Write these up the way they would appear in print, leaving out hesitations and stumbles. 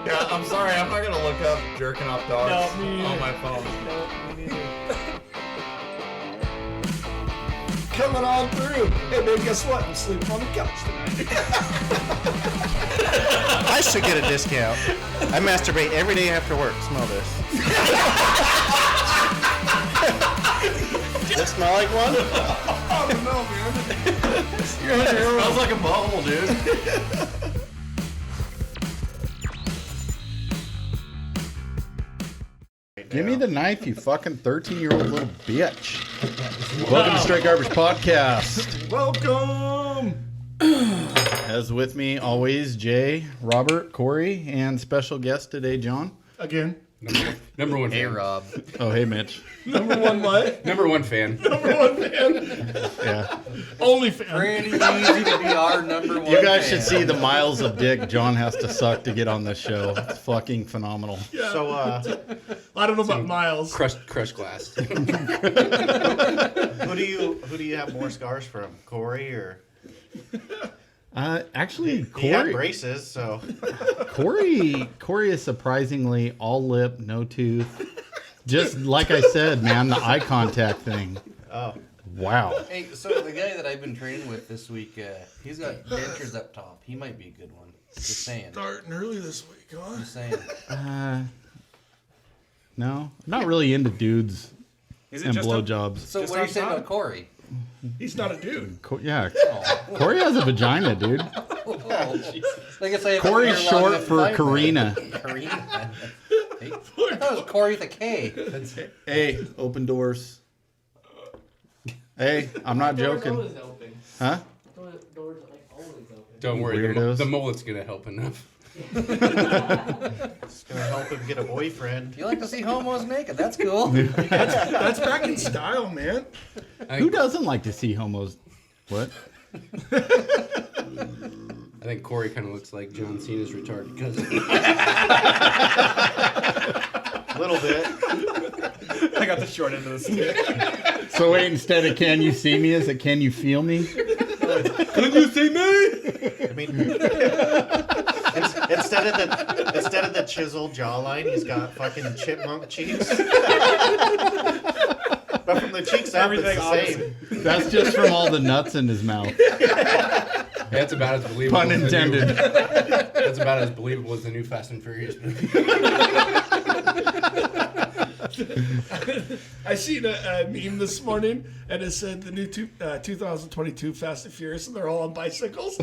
Yeah, I'm sorry. I'm not gonna look up jerking off dogs on my phone. No, me neither. Coming on through. Hey, babe, guess what? I'm sleeping on the couch tonight. I should get a discount. I masturbate every day after work. Smell this. Does it smell like one? I don't know, man. It smells like a bubble, dude. Give me the knife, you fucking 13-year-old little bitch. Welcome to Straight Garbage Podcast. Welcome. As with me, always, Jay, Robert, Corey, and special guest today, John. Again. Number one fan. Hey, Rob. Oh, hey, Mitch. Number one what? Number one fan. Number one fan. Yeah. Only fan. Pretty easy to be our number one. You guys fan. should see the miles of dick John has to suck to get on this show. It's fucking phenomenal. Yeah. So, I don't know about Miles. Crushed glass. who do you have more scars from, Corey or? Actually, He had Corey, braces, so. Corey is surprisingly all lip, no tooth. Just like I said, man, the eye contact thing. Oh. Wow. Hey, so the guy that I've been training with this week, he's got dentures up top. He might be a good one. Just saying. Starting early this week, huh? Just saying. No, I'm not really into dudes Is it and just blowjobs. So Just what are you saying outside? about Corey? He's not a dude. Yeah, Corey has a vagina, dude. Like I say, if Corey's I'm here long short enough to for find Karina. one. Karina. Hey, I thought it was Corey with a K. Hey, open doors. Hey, I'm not joking. Always open. Huh? Doors are like always open. Don't worry, Weirdos. the mullet's gonna help enough. It's gonna help him get a boyfriend. You like to see homos naked? That's cool. That's back in style, man. Who doesn't like to see homos? What? I think Corey kind of looks like John Cena's retarded cousin. A little bit. I got the short end of the stick. So wait, instead of can you see me, is it can you feel me? Can you see me? I mean, instead of the chiseled jawline, he's got fucking chipmunk cheeks. But from the cheeks up, it's the same. That's just from all the nuts in his mouth. That's about as believable. Pun as the new- intended. That's about as believable as the new Fast and Furious movie. I seen a meme this morning, and it said the new 2022 Fast and Furious, and they're all on bicycles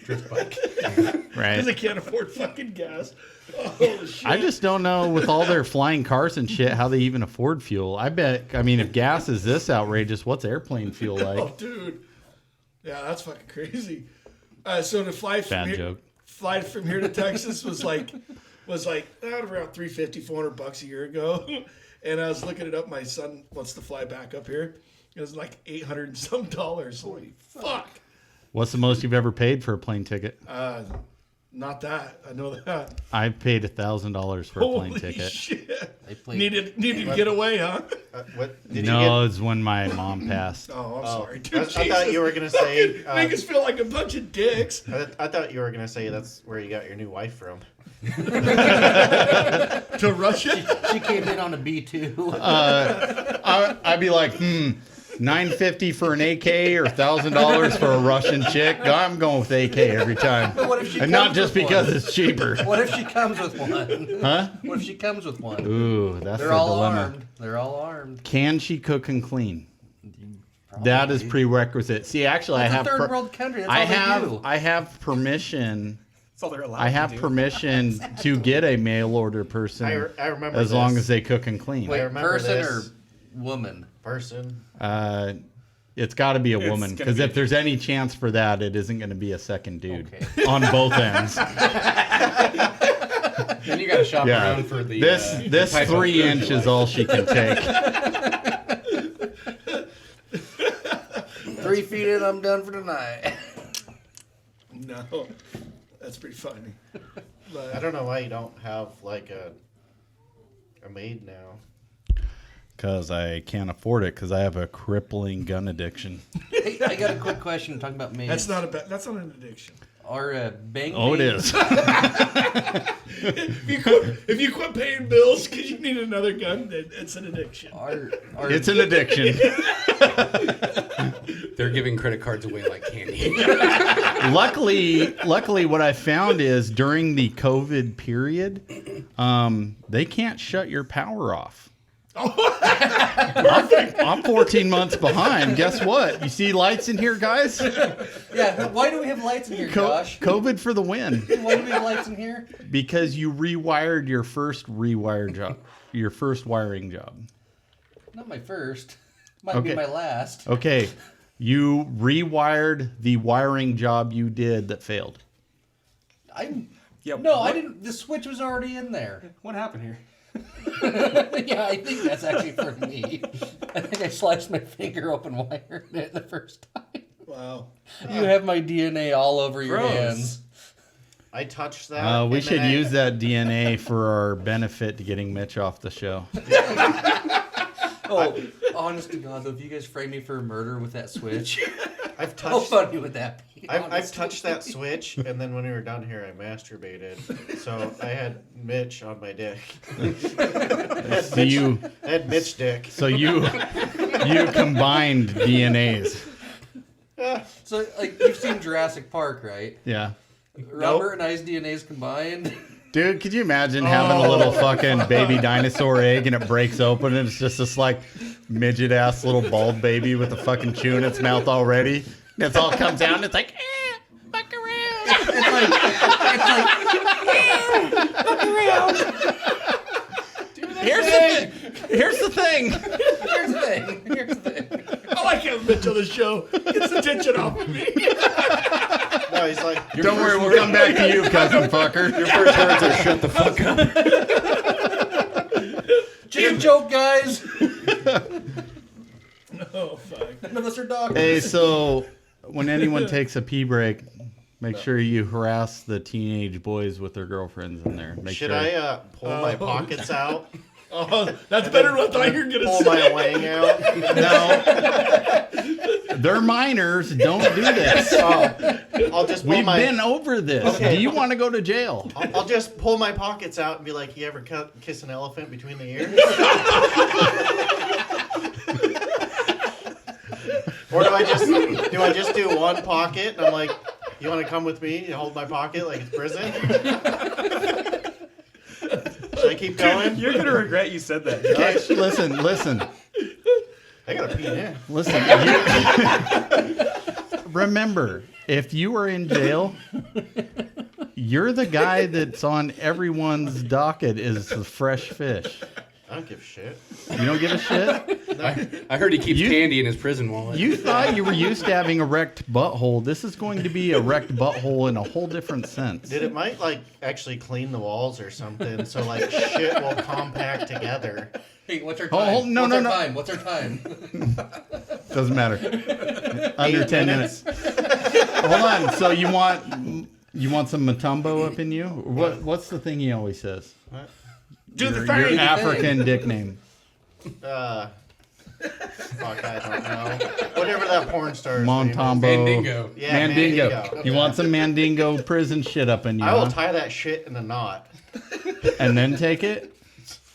Drift bike. because Right. they can't afford fucking gas. Oh shit! I just don't know with all their flying cars and shit how they even afford fuel. I mean, if gas is this outrageous, what's airplane fuel Oh, like? dude. Yeah, that's fucking crazy. So to fly from Bad here, joke. fly from here to Texas was like around $350-$400 a year ago. And I was looking it up. My son wants to fly back up here. It was like $800 and some dollars. Holy fuck! What's the most you've ever paid for a plane ticket? Not that. I know that. I paid $1,000 for a plane Holy ticket. shit! They played. Needed to get away, huh? What did No, it's when my mom passed. Oh, I'm sorry, I dude. thought you were gonna say. Make us feel like a bunch of dicks. I thought you were gonna say that's where you got your new wife from. To Russia? She came in on a B2. I'd be like, $950 for an AK or $1,000 for a Russian chick. I'm going with AK every time. But what if she And not comes just with because one? it's cheaper. What if she comes with one? Huh? What if she comes with one? Ooh, that's They're the all dilemma. armed. They're all armed. Can she cook and clean? That is prerequisite. See, actually, It's I a have third world country. That's I all they have do. I have permission. That's all they're allowed I have to do. permission to get a mail order person I remember as long this. as they cook and clean. Wait, remember person this. or woman? Person. It's got to be a It's woman gonna because be if there's any chance for that, it isn't going to be a second dude Okay. on both ends. Then you gotta shop Yeah, around for the. this type of 3 food you inch is like. all she can take. 3 feet in, I'm done for tonight. No. That's pretty funny. But I don't know why you don't have like a maid now. Because I can't afford it because I have a crippling gun addiction. Hey, I got a quick question talking about maids. that's not an addiction. Our bang. Oh, it is. If you quit paying bills because you need another gun, then it's an addiction. Our It's an addiction. They're giving credit cards away like candy. Luckily, what I found is during the COVID period, they can't shut your power off. I'm 14 months behind. Guess what? You see lights in here, guys? yeah. Why do we have lights in here, Josh? COVID for the win. Why do we have lights in here? Because you rewired your first job, your first wiring job. Not my first. Might be my last. Okay, you rewired the wiring job you did that failed. I Yep. No, I didn't. The switch was already in there. What happened here? Yeah, I think that's actually for me. I think I sliced my finger open wiring it the first time. Wow. You have my DNA all over your Gross. hands. I touched that. We and should then use that DNA for our benefit to getting Mitch off the show. Oh, honest to God, though, if you guys frame me for murder with that switch, I've how touched. funny would that be? I've honestly? touched that switch, and then when we were done here, I masturbated. So I had Mitch on my dick. So you I had Mitch dick. combined DNAs. So, like, you've seen Jurassic Park, right? Yeah. Robert and I's DNA's combined. Dude, could you imagine having a little fucking baby dinosaur egg and it breaks open and it's just this like midget ass little bald baby with a fucking chew in its mouth already? And it all comes out and it's like, fuck around. Fuck around. Here's the thing. Here's the thing. I like having Mitch on the show. Gets the tension off of me. No, he's like, Don't worry, we'll come back to you, cousin fucker. Your first words are shut the fuck up. Chicken joke, guys. Oh, fuck. None of us are dogs. Hey, so when anyone takes a pee break, make sure you harass the teenage boys with their girlfriends in there. Make should sure. I pull my pockets out? Oh, that's better than I thought you were going to Pull say. my wang out? No. They're minors. Don't do this. I'll just pull We've my. been over this. Okay. Do you want to go to jail? I'll just pull my pockets out and be like, "You ever kiss an elephant between the ears?" Or do I just do one pocket and I'm like, "You want to come with me and hold my pocket like it's prison?" Should I keep going? You're gonna regret you said that. Okay, listen. I gotta pee now. Listen. Remember, if you are in jail, you're the guy that's on everyone's docket is the fresh fish. I don't give a shit. You don't give a shit? I heard he keeps You- candy in his prison wallet. You thought you were used to having a wrecked butthole. This is going to be a wrecked butthole in a whole different sense. Dude, it might like actually clean the walls or something, so like shit will compact together. Hey, what's our Oh, time? no, what's no, our no. time? What's our time? Doesn't matter. Under 10 minutes. Hold on. So you want some Matumbo up in you? What's the thing he always says? Do the Your thing. African dick name. Fuck, I don't know. Whatever that porn star's name is. Montombo. Mandingo. Yeah, Mandingo. You want some Mandingo prison shit up in you, I will huh? tie that shit in a knot. And then take it?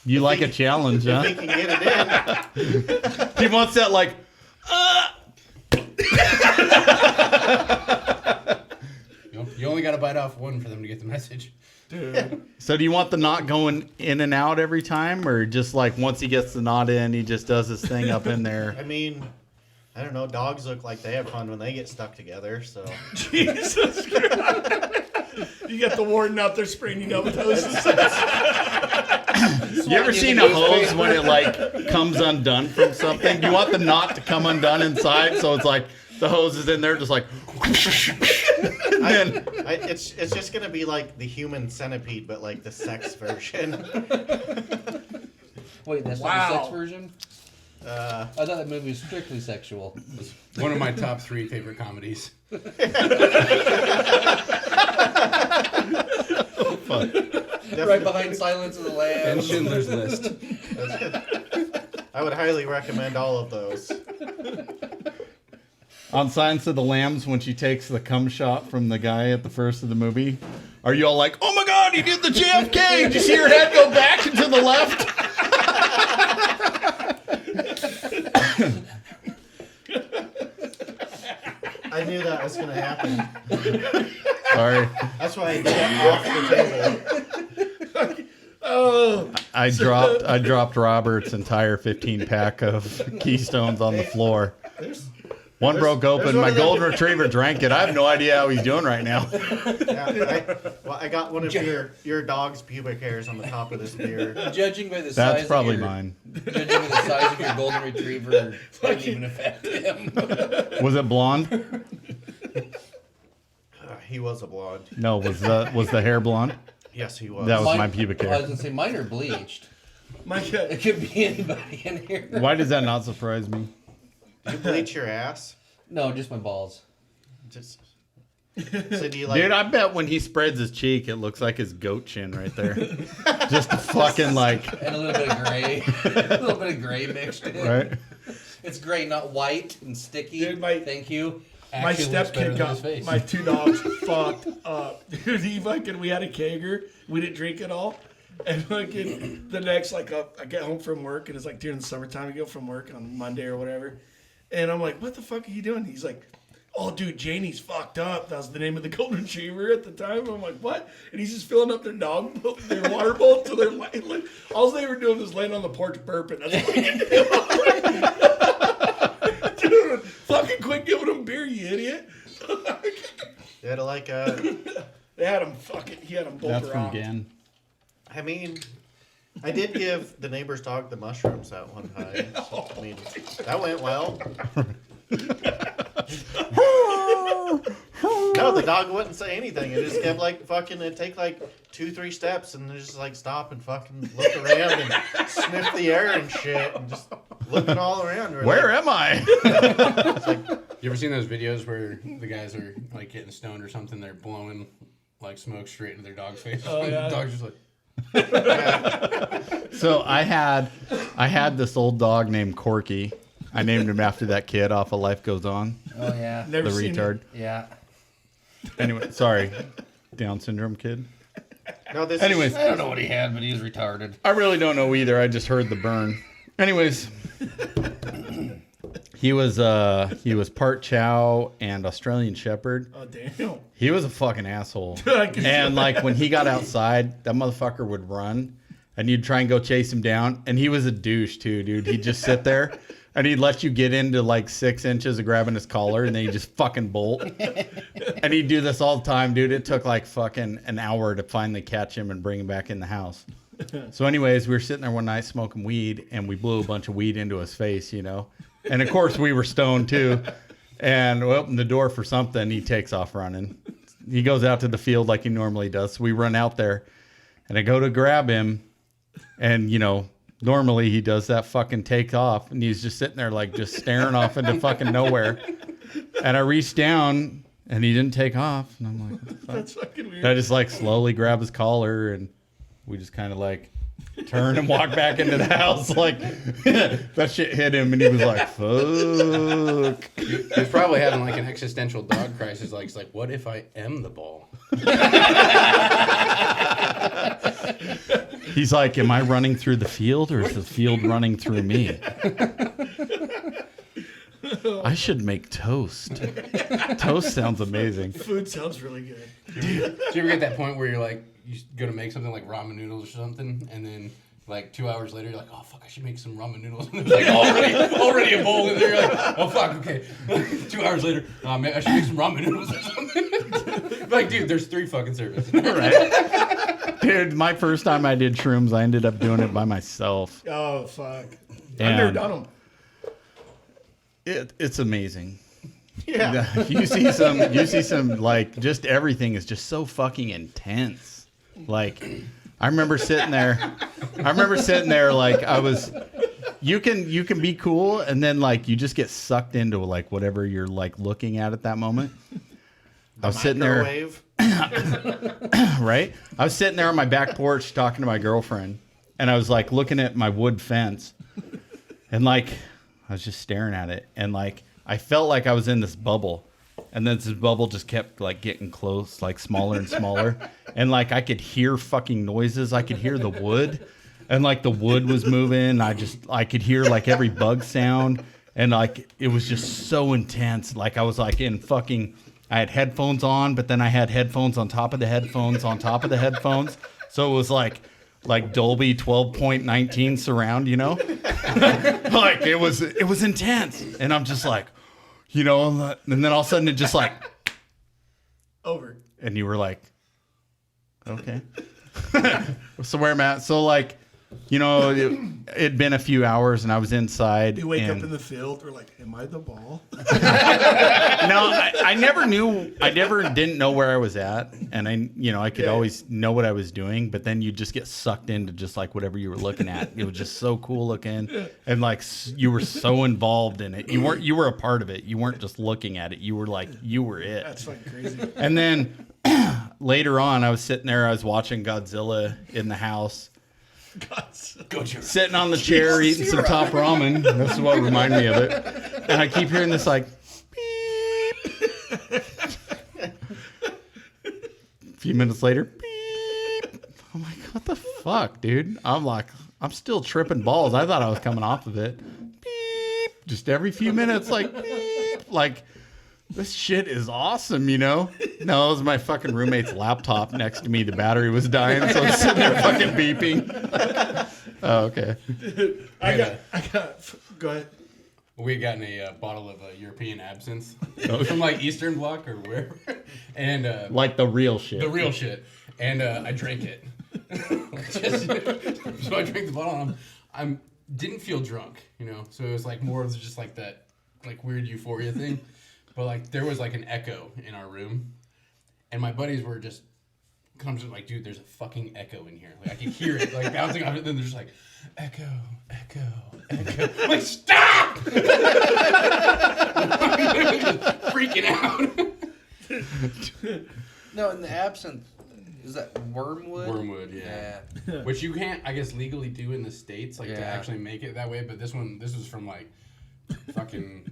You like a challenge, If huh? we can get it in. He wants that like, You only got to bite off one for them to get the message. so do you want the knot going in and out every time? Or just like once he gets the knot in, he just does his thing up in there? I mean, I don't know. Dogs look like they have fun when they get stuck together, so. Jesus Christ. You got the warden out there spraying you down with hoses. You ever seen a hose when it like comes undone from something? You want the knot to come undone inside, so it's like the hose is in there just like and then It's just gonna be like the human centipede, but like the sex version. Wait, that's not Wow. the sex version? I thought that movie was strictly sexual. It's one of my top 3 favorite comedies. Right behind Silence of the Lambs. And Schindler's List. I would highly recommend all of those. On Silence of the Lambs, when she takes the cum shot from the guy at the first of the movie, are you all like, oh my God, he did the JFK? Did you see her head go back and to the left? I knew that was gonna happen. Sorry. That's why I did it off the table. Oh, I dropped Robert's entire 15-pack of Keystones on the floor. One broke open. My golden retriever drank it. I have no idea how he's doing right now. Yeah, I got one of your dog's pubic hairs on the top of this beer. Judging by the size That's of probably your, mine. Judging by the size of your golden retriever, didn't even affect him. Was it blonde? He was a blonde. No, was the hair blonde? Yes, he was. That was my pubic I was hair. gonna say mine are bleached. my God. It could be anybody in here. Why does that not surprise me? Do you bleach your ass? No, just my balls. Just. So do you like? Dude, I bet when he spreads his cheek, it looks like his goat chin right there. Just a fucking like, And a little bit of gray. A little bit of gray mixed in. right? It's gray, not white and sticky. Dude, Thank you. My Actually looks better stepkid than his got face. my 2 dogs fucked up. Dude, we had a kegger. We didn't drink it all. And fucking the next, I get home from work, and it's like during the summertime, I go from work on Monday or whatever. And I'm like, what the fuck are you doing? He's like, oh, dude, Janie's fucked up. That was the name of the golden retriever at the time. I'm like, what? And he's just filling up their their water bowl till they're like, all they were doing was laying on the porch burping. That's what he did. Dude, fucking quit giving him beer, you idiot. They had like They had him fucking. He had him bolt That's from around. Gan. I mean, I did give the neighbor's dog the mushrooms that one time. So, I mean, that went well. No, the dog wouldn't say anything. It just kept it'd take 2-3 steps and then just stop and fucking look around and sniff the air and shit and just looking all around. Where am I? You ever seen those videos where the guys are getting stoned or something? They're blowing smoke straight into their dog's face. Oh, yeah. The dog's just like. So I had this old dog named Corky. I named him after that kid off of Life Goes On, Oh, yeah. Never the seen retard. Yeah. Anyway, sorry, Down syndrome kid. No, this Anyways, I don't know what he had, but he was retarded. I really don't know either. I just heard the burn. Anyways, he was part Chow and Australian Shepherd. Oh damn. He was a fucking asshole. I can And when he got outside, that motherfucker would run, and you'd try and go chase him down. And he was a douche too, dude. He'd just sit there, and he'd let you get into 6 inches of grabbing his collar, and then he'd just fucking bolt. And he'd do this all the time, dude. It took fucking an hour to finally catch him and bring him back in the house. So anyways, we were sitting there one night smoking weed, and we blew a bunch of weed into his face, And of course we were stoned too. And we opened the door for something. He takes off running. He goes out to the field like he normally does. So we run out there, and I go to grab him, and normally he does that fucking take off, and he's just sitting there just staring off into fucking nowhere. And I reached down, and he didn't take off, and I'm like, what the fuck? That's fucking weird. And I just slowly grab his collar, and we just kind of turn and walk back into the house. That shit hit him, and he was like, fuck. He was probably having an existential dog crisis. It's like, what if I am the ball? He's like, am I running through the field, or is the field running through me? I should make toast. Toast sounds amazing. Food sounds really good. Do you ever get that point where you're you go to make something like ramen noodles or something, and then 2 hours later you're like, oh fuck, I should make some ramen noodles, and there's already a bowl in there. You're like, oh fuck, okay. 2 hours later, I should make some ramen noodles or something. Dude, there's 3 fucking servings. Right? Dude, my first time I did shrooms, I ended up doing it by myself. Oh fuck. I've And never done them. it's amazing. Yeah. You see some just everything is just so fucking intense. I remember sitting there you can be cool, and then you just get sucked into whatever you're looking at that moment. I was sitting there, Microwave. right? I was sitting there on my back porch talking to my girlfriend, and I was looking at my wood fence, and I was just staring at it, and I felt like I was in this bubble. And then this bubble just kept like getting close, like smaller and smaller. And like I could hear fucking noises. I could hear the wood. And like the wood was moving. I could hear like every bug sound. And like it was just so intense. Like I was like in fucking, I had headphones on, but then I had headphones on top of the headphones on top of the headphones. So it was like Dolby 12.19 surround, you know? Like it was intense. And I'm just like, you know, and then all of a sudden it just like Over. and you were like, okay. So where I'm at. So like, you know, it'd been a few hours and I was inside. You wake and up in the field, we're like, am I the ball? No, I never knew. I didn't know where I was at, and I could always know what I was doing. But then you just get sucked into just like whatever you were looking at. It was just so cool looking, and like you were so involved in it. You were a part of it. You weren't just looking at it. You were like you were it. That's fucking crazy. And then later on, I was sitting there. I was watching Godzilla in the house. Sitting on the chair eating some top ramen. That's what reminded me of it. And I keep hearing this like beep. A few minutes later, beep. I'm like, what the fuck, dude? I'm like, I'm still tripping balls. I thought I was coming off of it. Beep. Just every few minutes, like beep. Like, this shit is awesome, you know? No, it was my fucking roommate's laptop next to me. The battery was dying, so I was sitting there fucking beeping. Oh, okay. Go ahead. We had gotten a bottle of European absinthe from like Eastern Bloc or wherever, and Like the real shit. the real shit. And I drank it. So I drank the bottle. And I didn't feel drunk, you know. So it was like more of just like that, like weird euphoria thing. But like there was like an echo in our room, and my buddies were just. I'm just like, dude, there's a fucking echo in here. Like I can hear it, like bouncing off it. Then there's like, echo, echo, echo. I'm like, stop! Freaking out. No, in the absinthe, is that wormwood? Wormwood, yeah. Which you can't, I guess, legally do in the States, like to actually make it that way. But this was from like fucking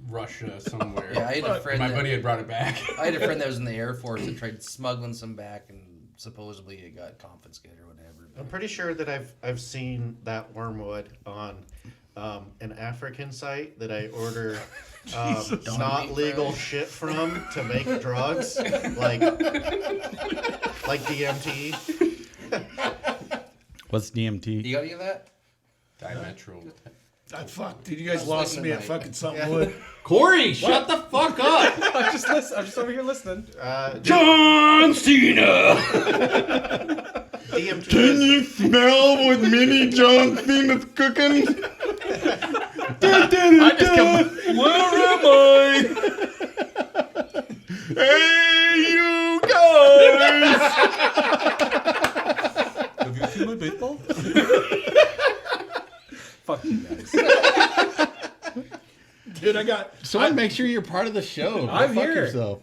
Russia somewhere. Yeah, I had a friend. My buddy had brought it back. I had a friend that was in the Air Force that tried smuggling some back, and supposedly it got confiscated or whatever. I'm pretty sure that I've seen that wormwood on an African site that I order not legal shit from to make drugs, like DMT. What's DMT? You got any of that? Dimethyl. Fuck, dude, you guys was lost me listening, at mate. fucking something wood. Corey, shut the fuck up! I'm just over here listening. John Cena! DMT Can is, you smell what Mini John Cena's cooking? I just come. Where am I? Hey, you guys! Have you seen my baseball? Fuck you guys. Dude, I got Make sure you're part of the show. I'm Go fuck here. yourself.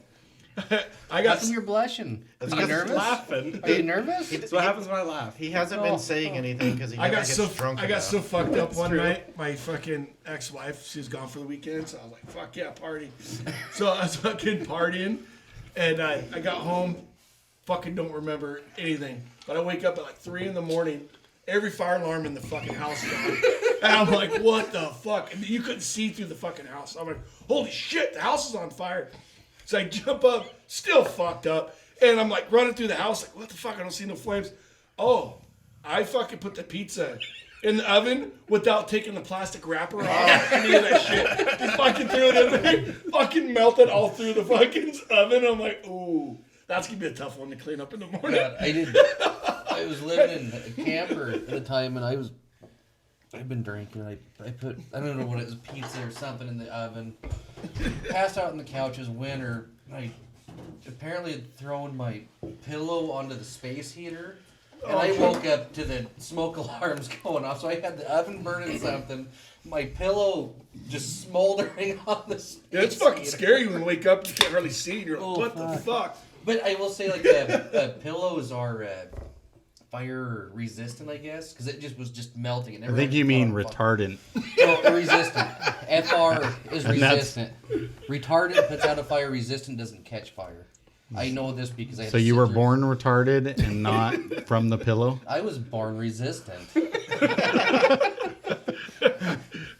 I How got come you're blushing? Are you because nervous? Laughing. Are you nervous? That's what happens when I laugh. he hasn't been saying anything because he I never got gets so drunk I got enough. so fucked up one true. night. My fucking ex-wife, she was gone for the weekend, so I was like, "Fuck yeah, party!" So I was fucking partying, and I got home, fucking don't remember anything. But I wake up at like 3 a.m. Every fire alarm in the fucking house is on, and I'm like, "What the fuck?" And you couldn't see through the fucking house. I'm like, "Holy shit, the house is on fire!" So I jump up, still fucked up, and I'm like running through the house, like, "What the fuck? I don't see no flames." Oh, I fucking put the pizza in the oven without taking the plastic wrapper off. Any of that shit. Just fucking threw it in there. Fucking melted all through the fucking oven. I'm like, ooh, that's gonna be a tough one to clean up in the morning. God, I was living in a camper at the time, and I've been drinking. I put, I don't know what it was, pizza or something in the oven. Passed out on the couch. It was winter. I apparently had thrown my pillow onto the space heater. And I woke up to the smoke alarms going off. So I had the oven burning something. My pillow just smoldering on the space Yeah, it's fucking heater. scary when you wake up, you can't really see, and you're like, Oh, what the fuck? But I will say, like, the pillows are fire resistant, I guess, because it just was just melting. It never I think actually you mean caught on fire. retardant. No, resistant. FR is And that's- resistant. Retardant puts out a fire. Resistant doesn't catch fire. I know this because I. Had So to you sit were through- born retarded and not from the pillow? I was born resistant.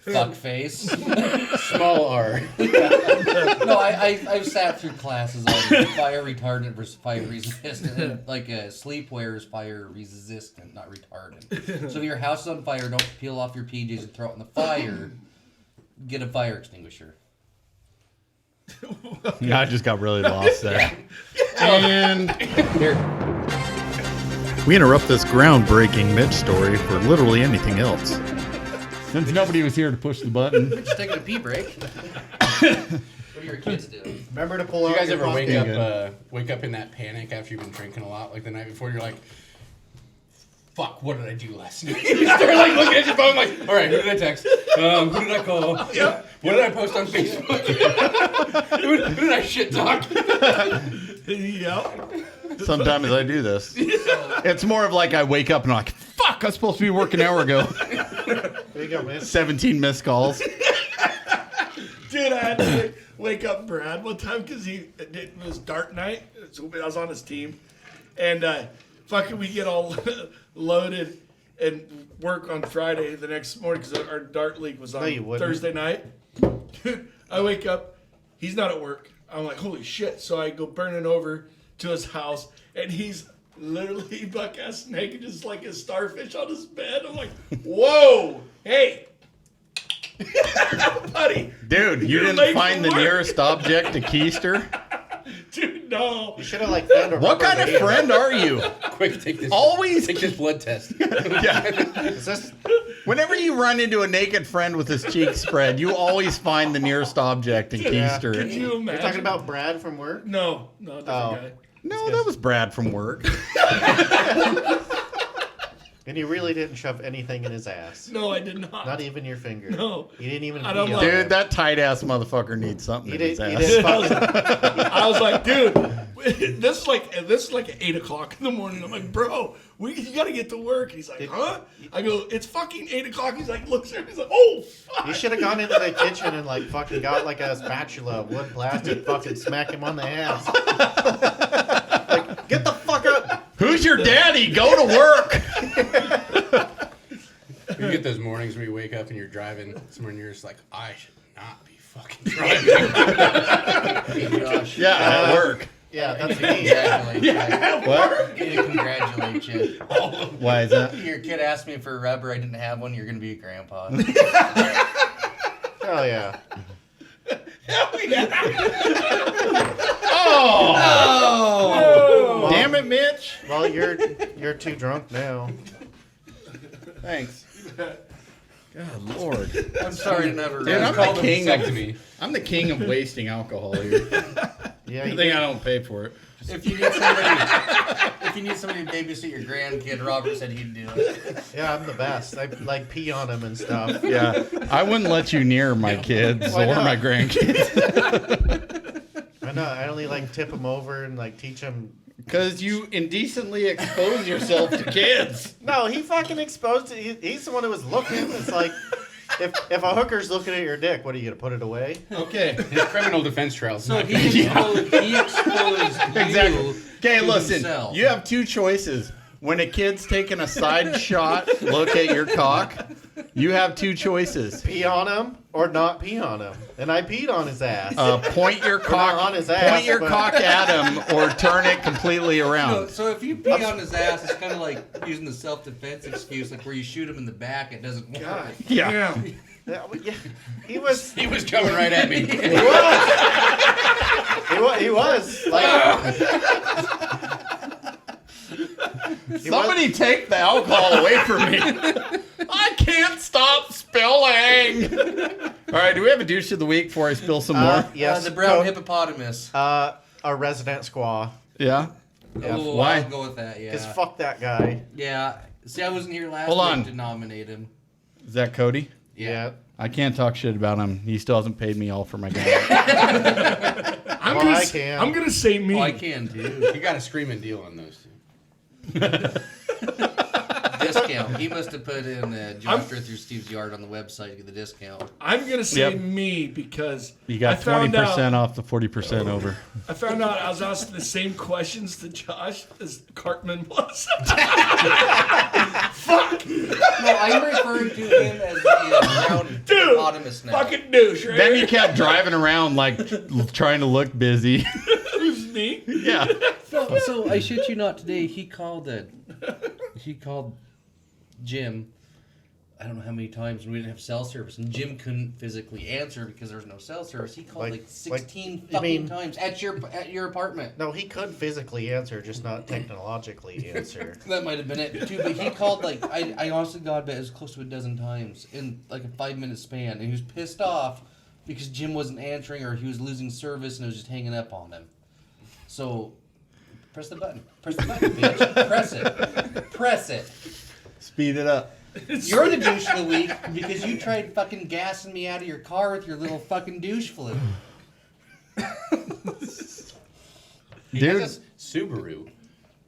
Fuck face. Small R. No, I've sat through classes on fire retardant versus fire resistant. And like sleepwear is fire resistant, not retardant. So if your house is on fire, don't peel off your PJs and throw it in the fire. Get a fire extinguisher. I just got really lost there. And here. We interrupt this groundbreaking Mitch story for literally anything else. Since nobody was here to push the button. Just taking a pee break. What do your kids do? Remember to pull Do you out guys your ever pumpkin. wake up in that panic after you've been drinking a lot, like the night before? You're like, "Fuck, what did I do last night?" You start like looking at your phone, like, "All right, who did I text? Who did I call? What did I post on Facebook? who did I shit talk?" Yep. Sometimes I do this. It's more of like I wake up and I'm like, fuck, I was supposed to be working an hour ago. There you go, man. 17 missed calls. Dude, I had to wake up Brad one time because it was dart night. So I was on his team. And fucking we get all loaded and work on Friday the next morning because our dart league was on No, you wouldn't. Thursday night. Dude, I wake up. He's not at work. I'm like, holy shit. So I go burning over to his house. And he's literally buck-ass naked, just like a starfish on his bed. I'm like, whoa, hey. Buddy. Dude, you You're didn't late find for the work. nearest object to keister? Dude, no. You should have like found a What rubber kind of band. friend are you? Quick, take this. Always. Take this blood test. Yeah. Is this Whenever you run into a naked friend with his cheeks spread, you always find the nearest object and Yeah. keister Could it. you imagine? you're talking about Brad from work? No, different guy. No, that was Brad from work. And you really didn't shove anything in his ass. No, I did not. Not even your finger. No. You didn't even. I don't pee like- on Dude, it. that tight ass motherfucker needs something He in his did. He ass. did. Fucking, I was like, dude, this is like at 8 o'clock in the morning. I'm like, bro, you gotta get to work. And he's like, huh? I go, it's fucking 8 o'clock. He's like, looks at me. He's like, oh fuck. you should have gone into the kitchen and like fucking got like a spatula, wood plastic, fucking smack him on the ass. Like, get the fuck up. Who's your daddy? Go to work. You get those mornings where you wake up and you're driving somewhere and you're just like, I should not be fucking driving. Gosh. Yeah, at work. Yeah, that's me. Congratulate you. What? Need to congratulate you. Why is that? Your kid asked me for a rubber. I didn't have one. You're gonna be a grandpa. Hell yeah. Oh! Damn it, Mitch. Well, you're too drunk now. Thanks. God, Lord. I'm sorry to never. Dude, I'm Call the them king of vasectomy. I'm the king of wasting alcohol here. Yeah, Good you thing did. I don't pay for it. If you need somebody to babysit your grandkid, Robert said he'd do it. Yeah, I'm the best. I like pee on him and stuff. Yeah, I wouldn't let you near my kids Why or not? my grandkids I know. I only like tip him over and like teach him. because you indecently expose yourself to kids. No, he fucking exposed it. He's the one who was looking. It's like if a hooker's looking at your dick, what are you gonna put it away? Okay. His criminal defense trials. So not he gonna- exposed Exactly. you Okay, to listen. himself. You have two choices. When a kid's taking a side shot, look at your cock. You have two choices. Pee on him or not pee on him. And I peed on his ass. Point your cock on his ass, point your but- cock at him, or turn it completely No, around. so if you pee on his ass, it's kind of like using the self-defense excuse, like where you shoot him in the back, it doesn't work. God. Yeah. Yeah, he was. He was coming right at me. He was like. Somebody take the alcohol away from me. I can't stop spilling. All right, do we have a douche of the week before I spill some more? Yes. The brown co- hippopotamus. A resident squaw. Yeah. Yeah. Oh, Why? I'll go with that. Because Yeah. fuck that guy. Yeah. See, I wasn't here last Hold week on. to nominate him. Is that Cody? Yeah. I can't talk shit about him. He still hasn't paid me all for my guy. I'm Well, gonna, I can. I'm gonna say me. Oh, I can too. You got a screaming deal on those two. discount. He must have put in Josh through Steve's Yard on the website to get the discount. I'm gonna say Yep. me because You got I found 20% off the 40% over. I found out I was asking the same questions to Josh as Cartman was. No, I'm referring to him as the brown Dude, hippopotamus now. fucking douche, right? Then you kept driving around like trying to look busy. Who's me? Yeah. So I shit you not, today he called Jim. I don't know how many times when we didn't have cell service, and Jim couldn't physically answer because there was no cell service. He called like 16 fucking times at your apartment. No, he could physically answer, just not technologically answer. That might have been it too, but he called like I honestly God bet it was close to a dozen times in like a 5-minute span, and he was pissed off because Jim wasn't answering or he was losing service and it was just hanging up on him. So press the button, bitch. Press it. Speed it up. You're the douche of the week because you tried fucking gassing me out of your car with your little fucking douche fluid. Dude, Subaru.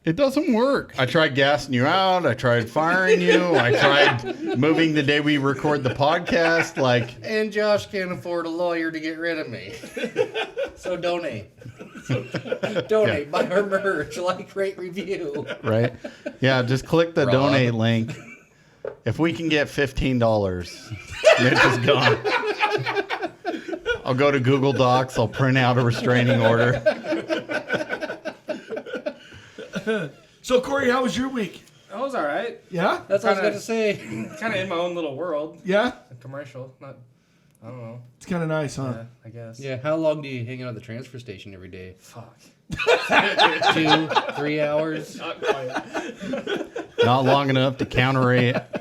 it doesn't work. I tried gassing you out. I tried firing you. I tried moving the day we record the podcast. Like, And Josh can't afford a lawyer to get rid of me. So donate. Donate. Buy our merch. Like, rate, review. right? Yeah, just click the Rob. donate link. If we can get $15, Mitch is gone. I'll go to Google Docs. I'll print out a restraining order. So Corey, how was your week? That was all right. Yeah? That's what I was going to say. Kind of in my own little world. Yeah? A commercial. Not. I don't know. It's kind of nice, huh? Yeah, I guess. Yeah, how long do you hang out at the transfer station every day? Fuck. 2-3 hours? Not quite. Not long enough to counteract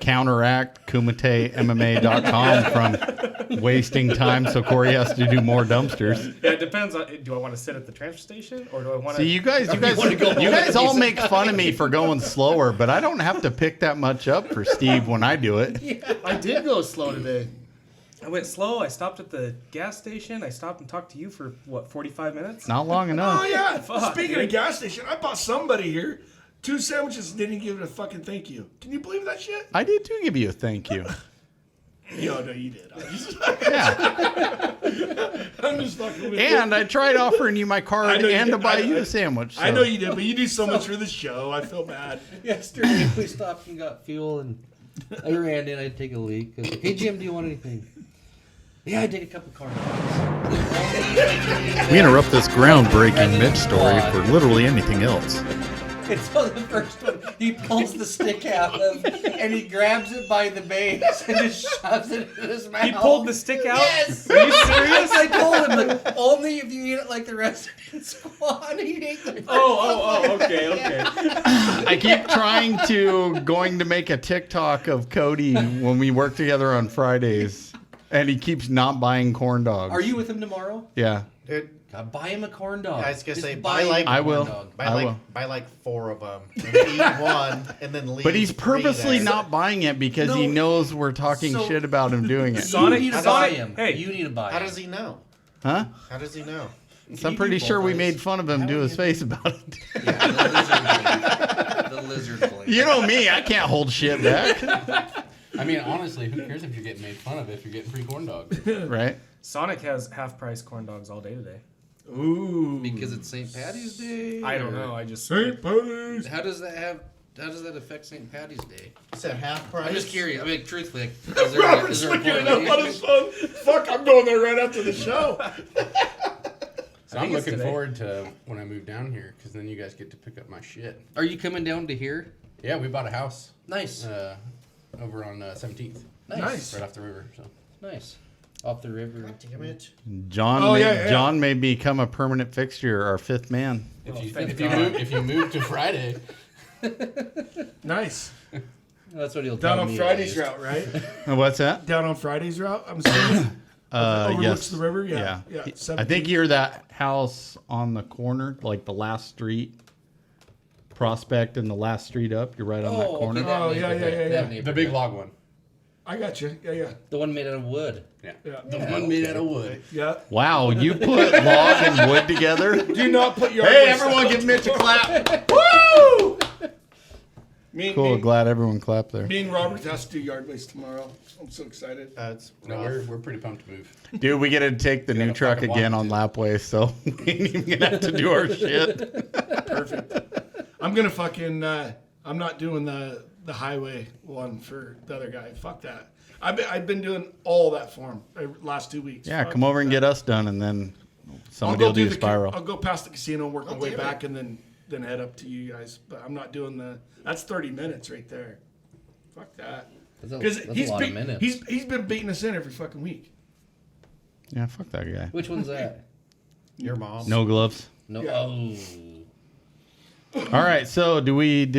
KumiteMMA.com from wasting time, so Corey has to do more dumpsters. Yeah, it depends on. Do I want to sit at the transfer station or do I want to? See, you guys all make fun of me for going slower, but I don't have to pick that much up for Steve when I do it. I did go slow today. I went slow. I stopped at the gas station. I stopped and talked to you for, 45 minutes? Not long enough. Oh yeah. Fuck, Speaking dude. of gas station, I bought somebody here 2 sandwiches and didn't give it a fucking thank you. Can you believe that shit? I did too give you a thank you. No, you did. Yeah. I'm just fucking with you. And I tried offering you my I card know you and to did. buy you a sandwich. I so. know you did, but you do so much for the show. I feel bad. Yesterday we stopped and got fuel, and I ran in. I'd take a leak. I was like, hey Jim, do you want anything? Yeah, I take a couple cards. We interrupt this groundbreaking Mitch story for literally anything else. And so the first one, he pulls the stick out of, and he grabs it by the base and just shoves it in his mouth. He pulled the stick out? Yes! Are you serious? I told him, like, only if you eat it like the rest of the squad. He ate the Okay. I keep trying going to make a TikTok of Cody when we work together on Fridays, and he keeps not buying corn dogs. Are you with him tomorrow? Yeah. Dude, God, buy him a corn dog. I was gonna Just say, buy buy like- him a I corn will. dog. buy like 4 of them. And eat one and then leave. But he's 3 purposely there. not buying it because he knows we're talking So- shit about him doing it. Sonic- you need to Sonic- buy him. hey. You need to buy How him. does he know? Huh? How does he know? So I'm pretty sure we made fun of him to his face about it. Yeah, the lizard blade. You know me, I can't hold shit back. I mean, honestly, who cares if you're getting made fun of if you're getting free corn dogs? Right? Sonic has half-price corn dogs all day today. Ooh. Because it's St. Patty's Day? I don't or- know. I just. St. Patty's. How does that affect St. Patty's Day? It's at half price. I'm just curious. I mean, truthfully, like, is there a Robert's looking it up on correlation? his phone. Fuck, I'm going there right after the show. So I'm think it's looking today. forward to when I move down here, because then you guys get to pick up my shit. Are you coming down to here? Yeah, we bought a house Nice. over on 17th, Nice. right off the river. So Nice. Off the river. Damn it. John, Oh, may, yeah. John may become a permanent fixture, our 5th man. if you move to Friday, Nice. That's what he'll Down tell on me. Friday's at least. route, right? What's that? Down on Friday's route, I'm assuming. Overlooks Yes. the river? Yeah. Yeah. Yeah, I think you're that house on the corner, like the last street. Prospect and the last street up. You're right on that corner. okay, that Oh, yeah, neighborhood, yeah, yeah, that yeah. the neighborhood. big log one. I got you. Yeah, yeah. The one made out of wood. Yeah. Yeah. The one made out of wood. Yeah. Wow, you put log and wood together? Do not put your. Hey, everyone give Mitch a clap. Woo! Cool. Glad everyone clapped there. Me and Robert has to do yard waste tomorrow. I'm so excited. It's No, rough. we're pretty pumped to move. Dude, we get to take the new gotta truck fucking again walk on it. lap waste, so we ain't even gonna have to do our shit. Perfect. I'm gonna fucking. I'm not doing the highway one for the other guy. Fuck that. I've been doing all that for him last 2 weeks. Yeah, Fuck come over and that. get us done, and then I'll somebody go will do the spiral. I'll go past the casino and work my way back, and then head up to you guys. But I'm not doing the. That's 30 minutes right there. Fuck that. That's a lot of minutes. He's been beating us in every fucking week. Yeah, fuck that guy. Which one's that? Your mom. No gloves. No. Yeah. Oh. All right, so did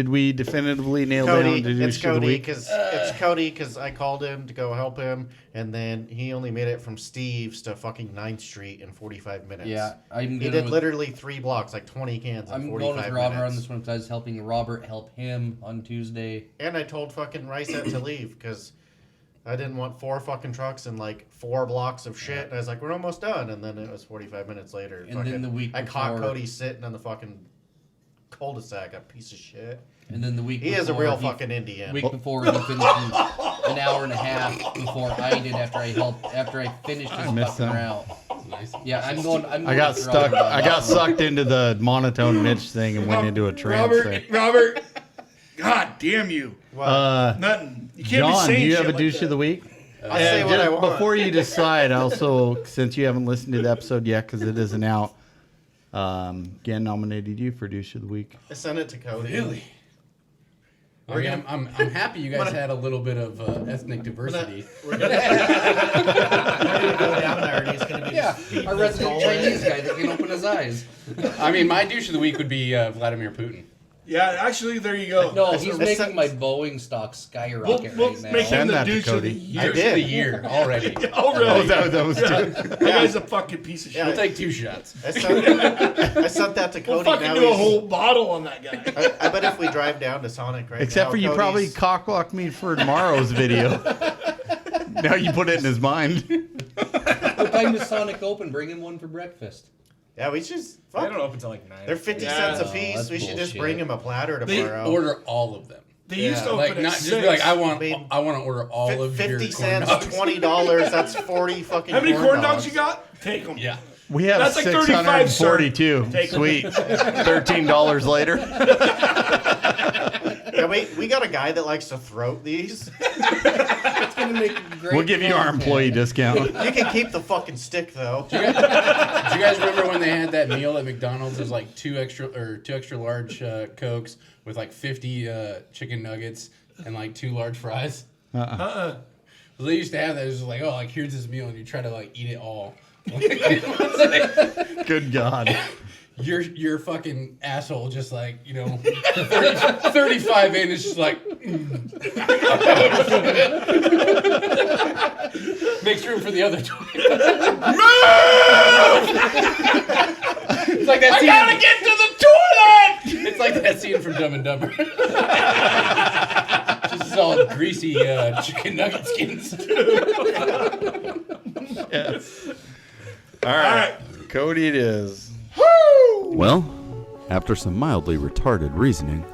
we definitively nail Cody, down it's douche of the Cody week? because it's Cody because I called him to go help him, and then he only made it from Steve's to fucking 9th Street in 45 minutes. Yeah, He did literally 3 blocks, like 20 cans in I'm 45 going with minutes. Robert on this one because I was helping Robert help him on Tuesday. And I told fucking Rysette to leave because I didn't want 4 fucking trucks and like 4 blocks of shit. And I was like, we're almost done. And then it was 45 minutes later. And then the week I caught before- Cody sitting on the fucking cul-de-sac, a piece of shit. And then the week He before, is a real fucking Indian. Week before he finished an hour and a half before I did after I finished his missed fucking that. route. Nice. Yeah, I'm going I got with stuck. Robert on I that got one. sucked into the monotone Mitch thing and went into a trance there. Robert. God damn you. Nothing. You can't be John, do saying you have a shit like douche that. of the week? I'll say And what I just want. before you decide, also, since you haven't listened to the episode yet because it isn't out, again nominated you for douche of the week. I sent it to Cody. Really? I mean, I'm happy you guys had a little bit of ethnic diversity. We're gonna go down there and he's gonna be Yeah, our resident Chinese guy that can open his eyes. I mean, my douche of the week would be Vladimir Putin. Yeah, actually, there you go. No, That's he's a- making my Boeing stock skyrocket We'll right now. make him Send the that to douche of the Cody. year. I Douche of the did. year already. Already. that was That guy's a fucking piece of shit. We'll take 2 shots. I sent that to We'll Cody. fucking Now do a he's- whole bottle on that guy. I bet if we drive down to Sonic right Except now, for you Cody's- probably cockblocked me for tomorrow's video. Now you put it in his mind. What time does Sonic open? Bring him one for breakfast. Yeah, we should. They Fuck. don't open till like 9. They're 50 Yeah. cents a Oh, piece. that's We should just bullshit. bring him a platter tomorrow. Order all of them. They used to open Like, at not 6. just be like, I want mean, to order all of your 50 corn cents, dogs. $20. That's 40 fucking. How many corn dogs you got? Take them. Yeah. We have That's like 35, sir. 642. Take 'em. Sweet. $13 later. Yeah, we got a guy that likes to throat these. It's gonna make great. We'll give you our content. employee discount. You can keep the fucking stick though. Do you guys remember when they had that meal at McDonald's? It was like two extra large Cokes with like 50 chicken nuggets and like 2 large fries. Well, they used to have that. It was just like, oh, like here's this meal, and you try to like eat it all. Good God. Your fucking asshole just like, 35 in, it's just like makes room for the other 20. It's like that scene. I gotta get to the toilet. It's like that scene from Dumb and Dumber. Just all greasy chicken nugget skins. Yes. All right. Cody it is. Well, after some mildly retarded reasoning,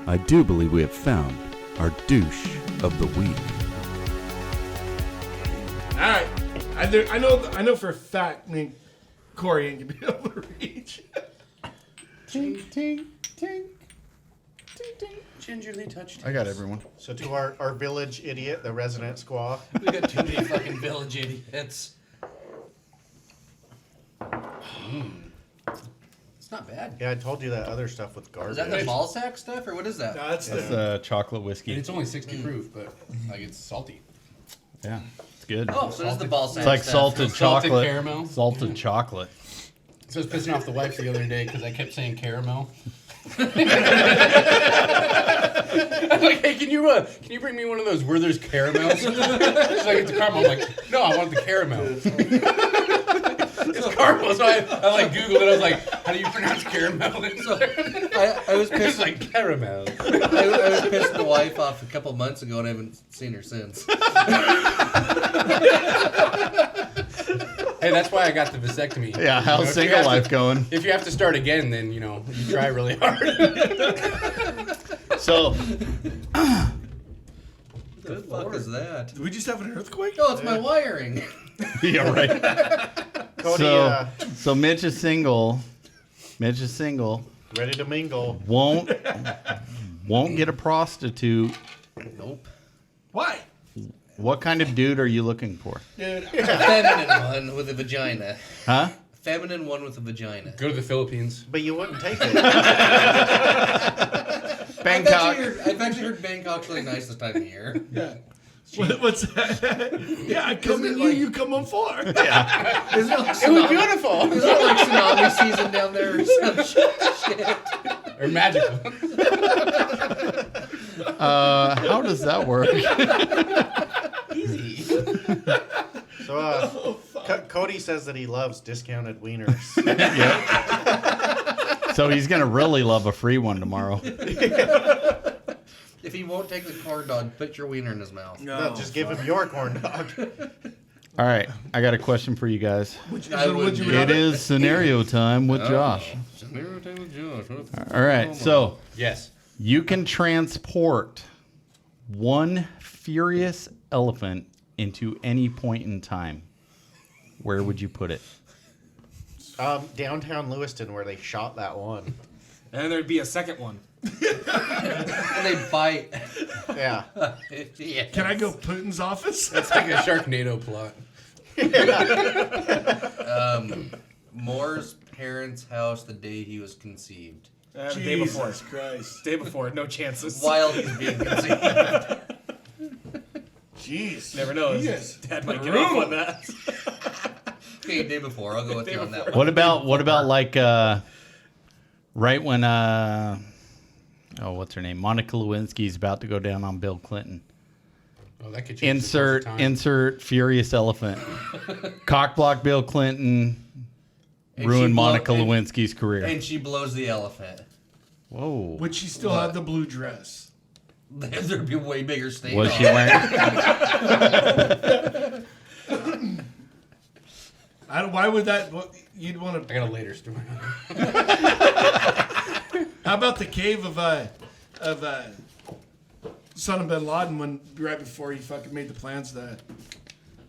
I do believe we have found our douche of the week. All right. I know for a fact me and Corey ain't gonna be able to reach. Tink, tink, tink. Gingerly touched. I got everyone. So to our village idiot, the resident squaw. We got too many fucking village idiots. It's not bad. Yeah, I told you that other stuff with garbage. Is that the ball sack stuff or what is that? No, that's It's the chocolate And whiskey. it's only 60 proof, but like it's salty. Yeah, it's good. Oh, so this is the ball sack It's like stuff. salted Salted chocolate. caramel. Salted chocolate. So I was pissing off the wife the other day because I kept saying caramel. I'm like, hey, can you bring me one of those Werther's caramels? She's like, it's caramel. I'm like, no, I want the caramel. It's caramel. So I like Googled it. I was like, how do you pronounce caramel? And so I was it's pissed. like caramel. I was pissing the wife off a couple months ago and I haven't seen her since. Hey, that's why I got the vasectomy. Yeah, how's if you single have life to- going? If you have to start again, then you try really hard. So, What the fuck is that? Did we just have an earthquake? No, it's my wiring. yeah, right. Cody, So Mitch is single. Mitch is single. ready to mingle. Won't get a prostitute. Nope. Why? What kind of dude are you looking for? Dude, A feminine one with a vagina. Huh? Feminine one with a vagina. Go to the Philippines. But you wouldn't take it. Bangkok. I've actually heard Bangkok's really nice this time of year. yeah. What's that? Yeah, I come in Isn't it you, like- you come on 4. Isn't it like It was tsunami? beautiful. Isn't it like tsunami season down there or some shit? Or magical. How does that work? Easy. So, Cody says that he loves discounted wieners. So he's gonna really love a free one tomorrow. If he won't take the corn dog, put your wiener in his mouth. No, just give him your corn dog. All right, I got a question for you guys. I would do It is scenario time with Josh. All right, so Yes. you can transport one furious elephant into any point in time. Where would you put it? Downtown Lewiston, where they shot that one. And there'd be a second one. And they bite. Yeah. Yeah. Can I go Putin's office? It's like a Sharknado plot. Moore's parents' house the day he was conceived. The day before. Jesus Christ. Day before, no chances. While he's being conceived. Jeez. Never know. Yes. Dad might get off on that. Okay, day before. I'll go with you on that one. What about like right when what's her name? Monica Lewinsky's about to go down on Bill Clinton. Oh, that could change the course of time. Insert furious elephant. Cockblock Bill Clinton. And Ruin she Monica blow- and- Lewinsky's career. And she blows the elephant. Whoa. Would she still have the blue dress? There'd be a way bigger stain. Was on she it. wearing? Why would that? You'd want I to. got a later story. How about the cave of son of Bin Laden when right before he fucking made the plans to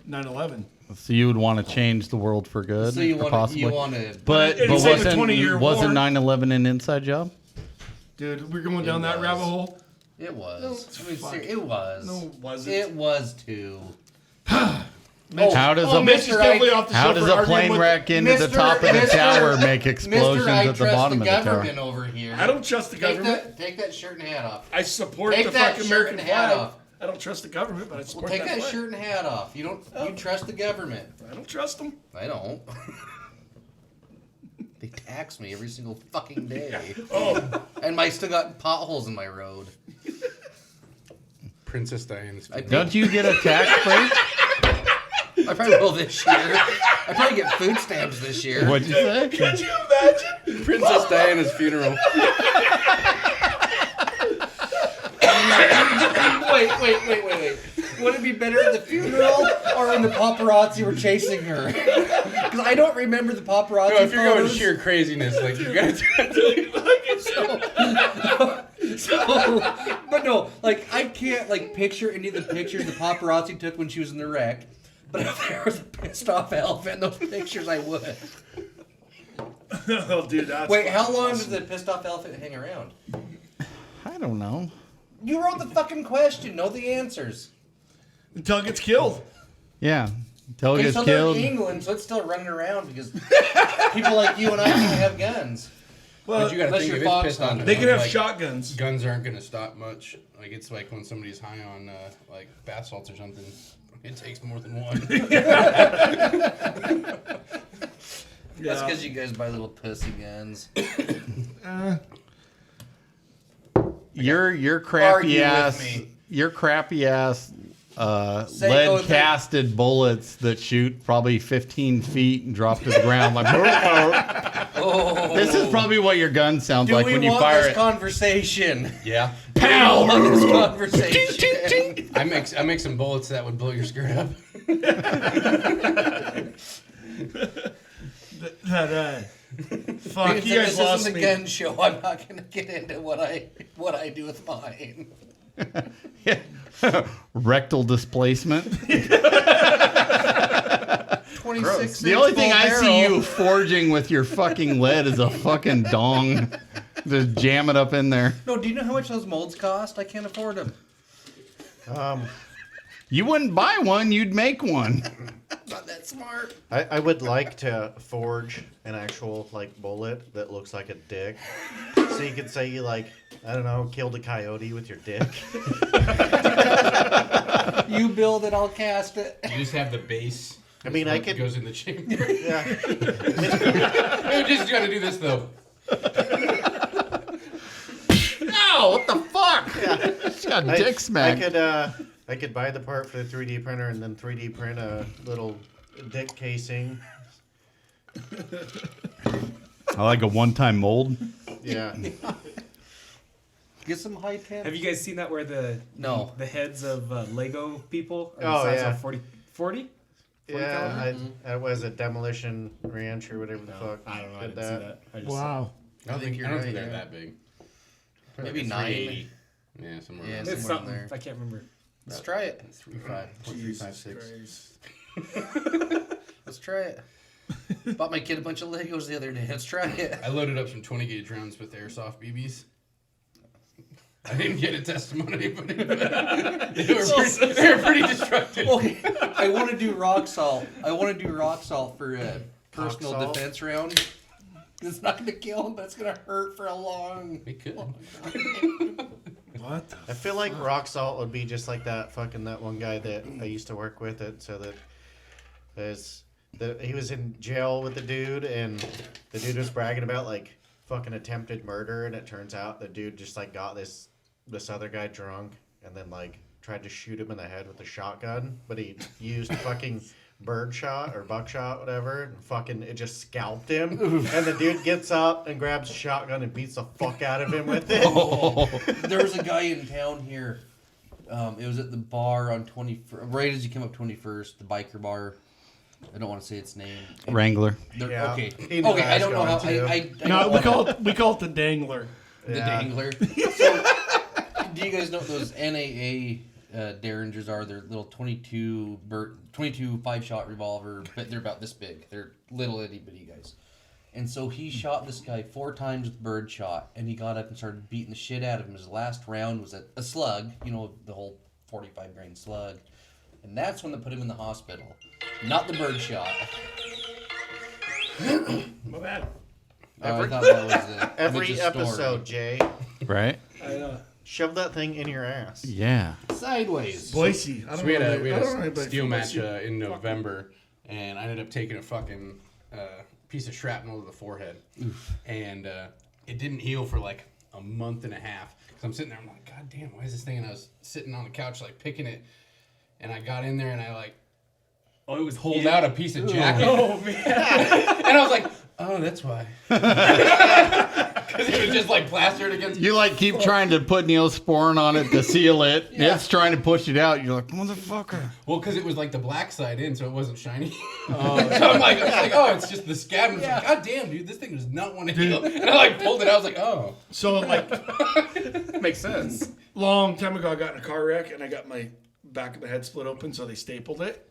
9/11? So you would want to change the world for good? So you or want possibly? to. But It was like a wasn't 20-year war. 9/11 an inside job? Dude, we're going down that was. rabbit hole. It was. No, I mean, fuck. it was. No, it wasn't. It was too. How does Mitch is definitely off the how show does for a arguing plane with- wreck into the top of the Mr. tower make explosions Mr. I at the trust bottom the of the tower? government over here. I don't trust the Take government. take that shirt and hat off. I support Take the that fucking shirt American and hat flag. off. I don't trust the government, but I Well, support take that flag. shirt and hat off. You don't. You trust the government. I don't trust them. I don't. They tax me every single fucking day. Oh, And I still got potholes in my road. Princess Diana's. I Don't you get a tax break? I probably will this year. I probably get food stamps this year. What'd you say? could you imagine? Princess Diana's funeral. Wait. Would it be better at the funeral or when the paparazzi were chasing her? Because I don't remember the paparazzi No, if you're going photos. sheer craziness, like you gotta But no, like I can't like picture any of the pictures the paparazzi took when she was in the wreck. But if there was a pissed off elephant in those pictures, I would. Oh, dude, that's Wait, how long did the pissed off elephant hang around? I don't know. You wrote the fucking question. Know the answers. until it gets killed. Yeah. Until it Okay, gets so they're killed. in England, so it's still running around because people like you and I can't have guns. Well, But you gotta unless think you're if it's Fox pissed on hunting. they can have like, shotguns. Guns aren't gonna stop much. Like it's like when somebody's high on like bath salts or something. It takes more than one. That's because you guys buy little pussy guns. Your crappy Argue with ass me. your crappy ass Say go lead with casted bullets that shoot probably 15 feet and drop to the ground like Oh. this is probably what your gun sounds Do like we when you want this it. conversation? Yeah. Pow! On this conversation. I make some bullets that would blow your skirt up. That Fuck, you guys this lost isn't a me. gun show. I'm not going to get into what I do with mine. Rectal displacement. 26. The only thing I see you forging with your fucking lead is a fucking dong. Just jam it up in there. No, do you know how much those molds cost? I can't afford them. You wouldn't buy one, you'd make one. Not that smart. I would like to forge an actual like bullet that looks like a dick, so you could say you like, I don't know, killed a coyote with your dick. You build it, I'll cast it. You just have the base. I mean, I could. Goes in the chamber. Yeah. I'm just trying to do this though. No, what the fuck? It's got dick smack. I could buy the part for the 3D printer and then 3D print a little dick casing. I like a one-time mold. Yeah. Get some high temp. Have you guys seen that where the heads of Lego people are the size of 40? Yeah, I was a Demolition Ranch or whatever the fuck. I don't know. I did didn't see that. I just Wow. I don't think you're they're right, that big. Maybe Like 9. 380. Yeah, somewhere. Yeah, around It's somewhere in something. there. I can't remember. Let's try it. 3.356. Let's try it. Bought my kid a bunch of Legos the other day. Let's try it. I loaded up some 20 gauge rounds with airsoft BBs. I didn't get a testimony, but they were pretty destructive. Okay, I want to do rock salt. For a personal salt? defense round. It's not going to kill him, but it's going to hurt for a long. It could. What the I feel like rock salt would be just like that one guy that I used to work with he was in jail with the dude, and the dude was bragging about like fucking attempted murder, and it turns out the dude just like got this other guy drunk and then like tried to shoot him in the head with a shotgun, but he used fucking birdshot or buckshot, whatever, and fucking it just scalped him. And the dude gets up and grabs a shotgun and beats the fuck out of him with it. There was a guy in town here. It was at the bar on 21st, right as you came up 21st, the biker bar. I don't want to say its name. Wrangler. Yeah. Okay. He knew Okay. I I was don't know how. going to. I No, don't we call it the dangler. the Yeah. dangler. So, do you guys know what those NAA Derringers are? They're little 22 5-shot revolver, but they're about this big. They're little itty bitty guys. And so he shot this guy 4 times with bird shot, and he got up and started beating the shit out of him. His last round was a slug, the whole 45 grain slug, and that's when they put him in the hospital, not the bird shot. My bad. I thought that was Every Mitch's story. episode, Jay, Right? I know. shove that thing in your ass. Yeah. Sideways. Boise. I don't So we had know. a, we I had don't know a anybody steel from match Boise. in November, and I ended up taking a fucking piece of shrapnel to the forehead. And it didn't heal for like a month and a half. So I'm sitting there, I'm like, God damn, why is this thing? And I was sitting on the couch, like picking it, and I got in there and I like, Oh, it was pulled out a piece of jacket. Oh man! And I was like, oh, that's why. Because it was just like plastered against. You like keep trying to put Neosporin on it to seal it. It's trying to push it out. You're like, motherfucker. Well, because it was like the black side in, so it wasn't shiny. So I'm like, oh, it's just the scab. And I was like, God damn, dude, this thing does not want to heal. And I like pulled it out. I was like, oh. So like Makes sense. long time ago, I got in a car wreck and I got my back of my head split open, so they stapled it.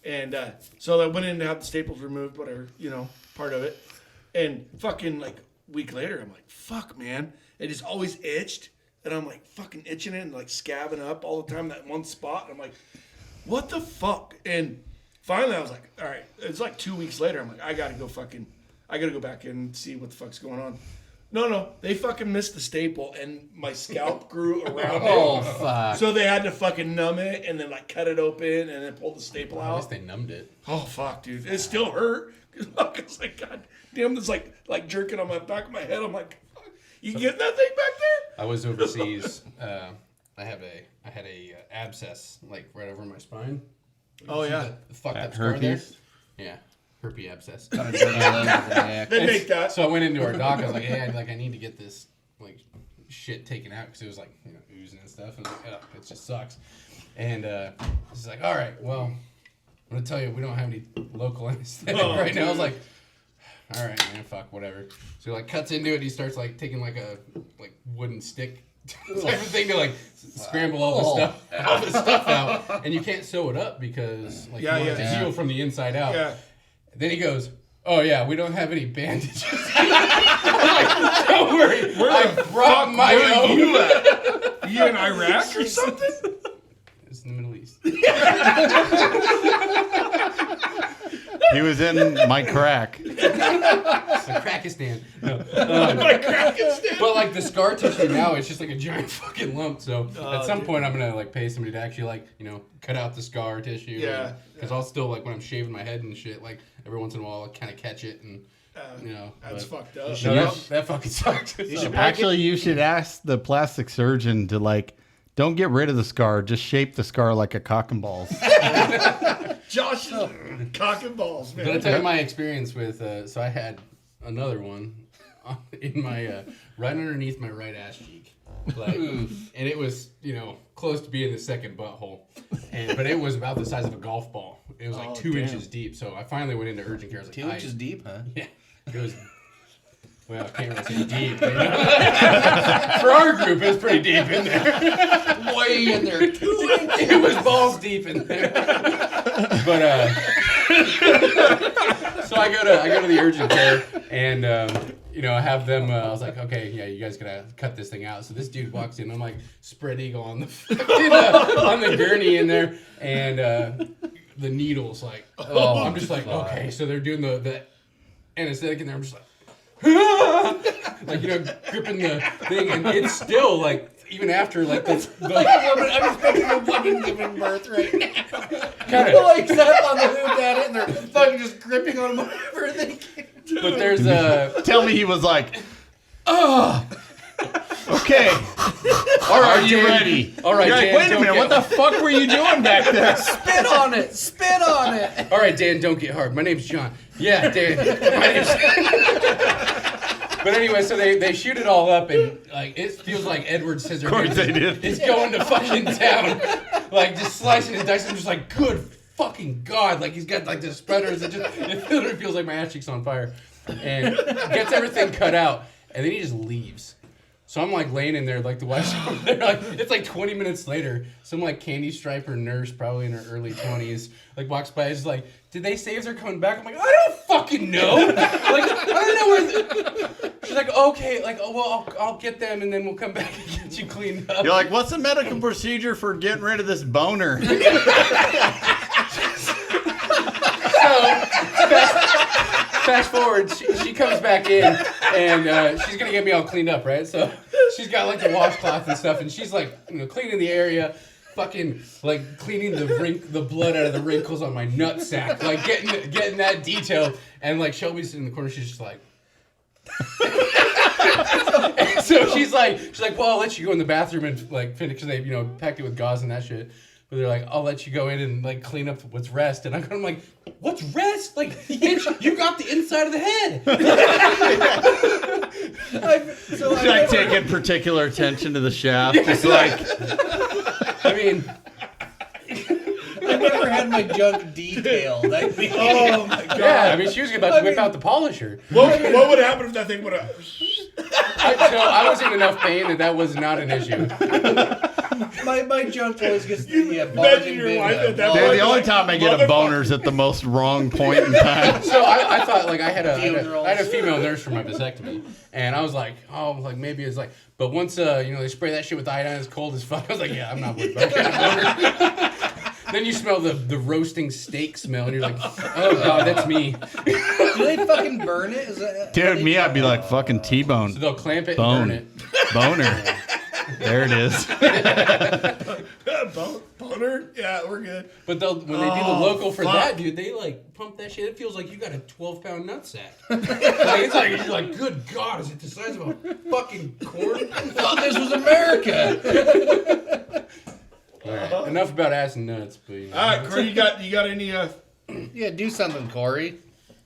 And so I went in to have the staples removed, whatever, part of it. And fucking like a week later, I'm like, fuck, man. It just always itched. And I'm like fucking itching it and like scabbing up all the time, that one spot. And I'm like, what the fuck? And finally I was like, all right. It's like 2 weeks later. I'm like, I gotta go back in and see what the fuck's going on. No, they fucking missed the staple and my scalp grew around Oh, it. fuck. So they had to fucking numb it and then like cut it open and then pull the staple At least out. they numbed it. Oh fuck, dude. It still hurt. It's like, God damn, it's like jerking on my back of my head. I'm like, fuck. You get that thing back there? I was overseas. I had a abscess like right over my spine. Oh yeah. The fucked That up scar there. herpes? Yeah, herpes abscess. They make that. So I went into our doc. I was like, hey, I need to get this like shit taken out because it was like oozing and stuff. I was like, it just sucks. And he's like, all right, well, I'm gonna tell you, we don't have any local anesthetic right now. I was like, all right, man, fuck, whatever. So he like cuts into it. He starts like taking like a wooden stick type of thing to like scramble all the stuff out, and you can't sew it up because like you want it to heal from the inside out. Yeah. Then he goes, "Oh yeah, we don't have any bandages." I'm like, "Don't worry, I brought my own." You in Iraq or something? It's in the Middle East. He was in my crack. It's the Crackistan. No. But like the scar tissue now, it's just like a giant fucking lump. So at some point, I'm gonna like pay somebody to actually like cut out the scar tissue. Yeah. Because I'll still like when I'm shaving my head and shit, like every once in a while, I'll kind of catch it and That's fucked up. No, that fucking sucks. Actually, you should ask the plastic surgeon to like, don't get rid of the scar, just shape the scar like a cock and balls. Josh is cock and balls, man. But I'll tell you my experience with, so I had another one in my, right underneath my right ass cheek. Like, and it was, close to being the second butthole. But it was about the size of a golf ball. It was like 2 inches deep. So I finally went into urgent care. I was like, 2 inches deep, huh? Yeah. It was, well, I can't really say deep. But, for our group, it was pretty deep in there. Way in there. 2 inches. It was balls deep in there. But so I go to the urgent care and I have them. I was like, okay, yeah, you guys gotta cut this thing out. So this dude walks in. I'm like spread eagle on the on the gurney in there, and the needle's like, oh, I'm just like, okay. So they're doing the anesthetic in there. I'm just like. Like gripping the thing, and it's still like even after like the I'm expecting a woman giving birth right now. kind They're of. like set up on the hoop at it, and they're fucking just gripping on whatever they can. But there's Tell me he was like, okay. All right, are you ready? All right, You're like, Dan, wait a don't minute, get- what the fuck were you doing back there? Spit on it. Spit on it. All right, Dan, don't get hard. My name's John. Yeah, Dan. My name's. But anyway, so they shoot it all up, and like it feels like Edward Scissorhands. Of course they did. Is going to fucking town, like just slicing and dicing. I'm just like, good fucking god! Like he's got like the spreaders. It literally feels like my ass cheek's on fire, and gets everything cut out, and then he just leaves. So I'm like laying in there, like the wife's over there, like it's like 20 minutes later. Some like candy striper nurse, probably in her early 20s, like walks by. Is like, did they say if they're coming back? I'm like, I don't fucking know. Like I don't know where. She's like, okay, like oh, well, I'll get them and then we'll come back and get you cleaned up. You're like, what's the medical procedure for getting rid of this boner? Fast forward, she comes back in and she's gonna get me all cleaned up, right? So she's got like the washcloth and stuff, and she's like, cleaning the area, fucking like cleaning the blood out of the wrinkles on my nutsack, like getting that detailed. And like Shelby's in the corner, she's just like. And so she's like, well, I'll let you go in the bathroom and like finish because they packed it with gauze and that shit. But they're like, I'll let you go in and like clean up what's rest. And I'm like, what's rest? Like, bitch, you got the inside of the head. Like taking particular attention to the shaft. Just like, I mean, I never had my junk detailed. Oh my god. yeah, I mean, she was about to whip out the polisher. What would happen if that thing would have? So I was in enough pain that was not an issue. My junk always gets the Imagine bulging your bit. life at that dude, point. the only time I get a boner is at the most wrong point in time. So I thought like I had a female nurse for my vasectomy, and I was like, maybe it's like, but once they spray that shit with iodine, it's cold as fuck. I was like, yeah, I'm not worried about it. Then you smell the roasting steak smell, and you're like, oh god, that's me. Do they fucking burn it? Is that, Dude, me, I'd be like fucking T-bone. So they'll clamp it Bone. and burn it. Boner. There it is. Boner? Yeah, we're good. But when they do the local for that, dude, they like pump that shit. It feels like you got a 12-pound nutsack. It's like you're like, good God, is it the size of a fucking corn? I thought this was America. All right, enough about ass and nuts, but All right, Corey, you got any? Yeah, do something, Corey.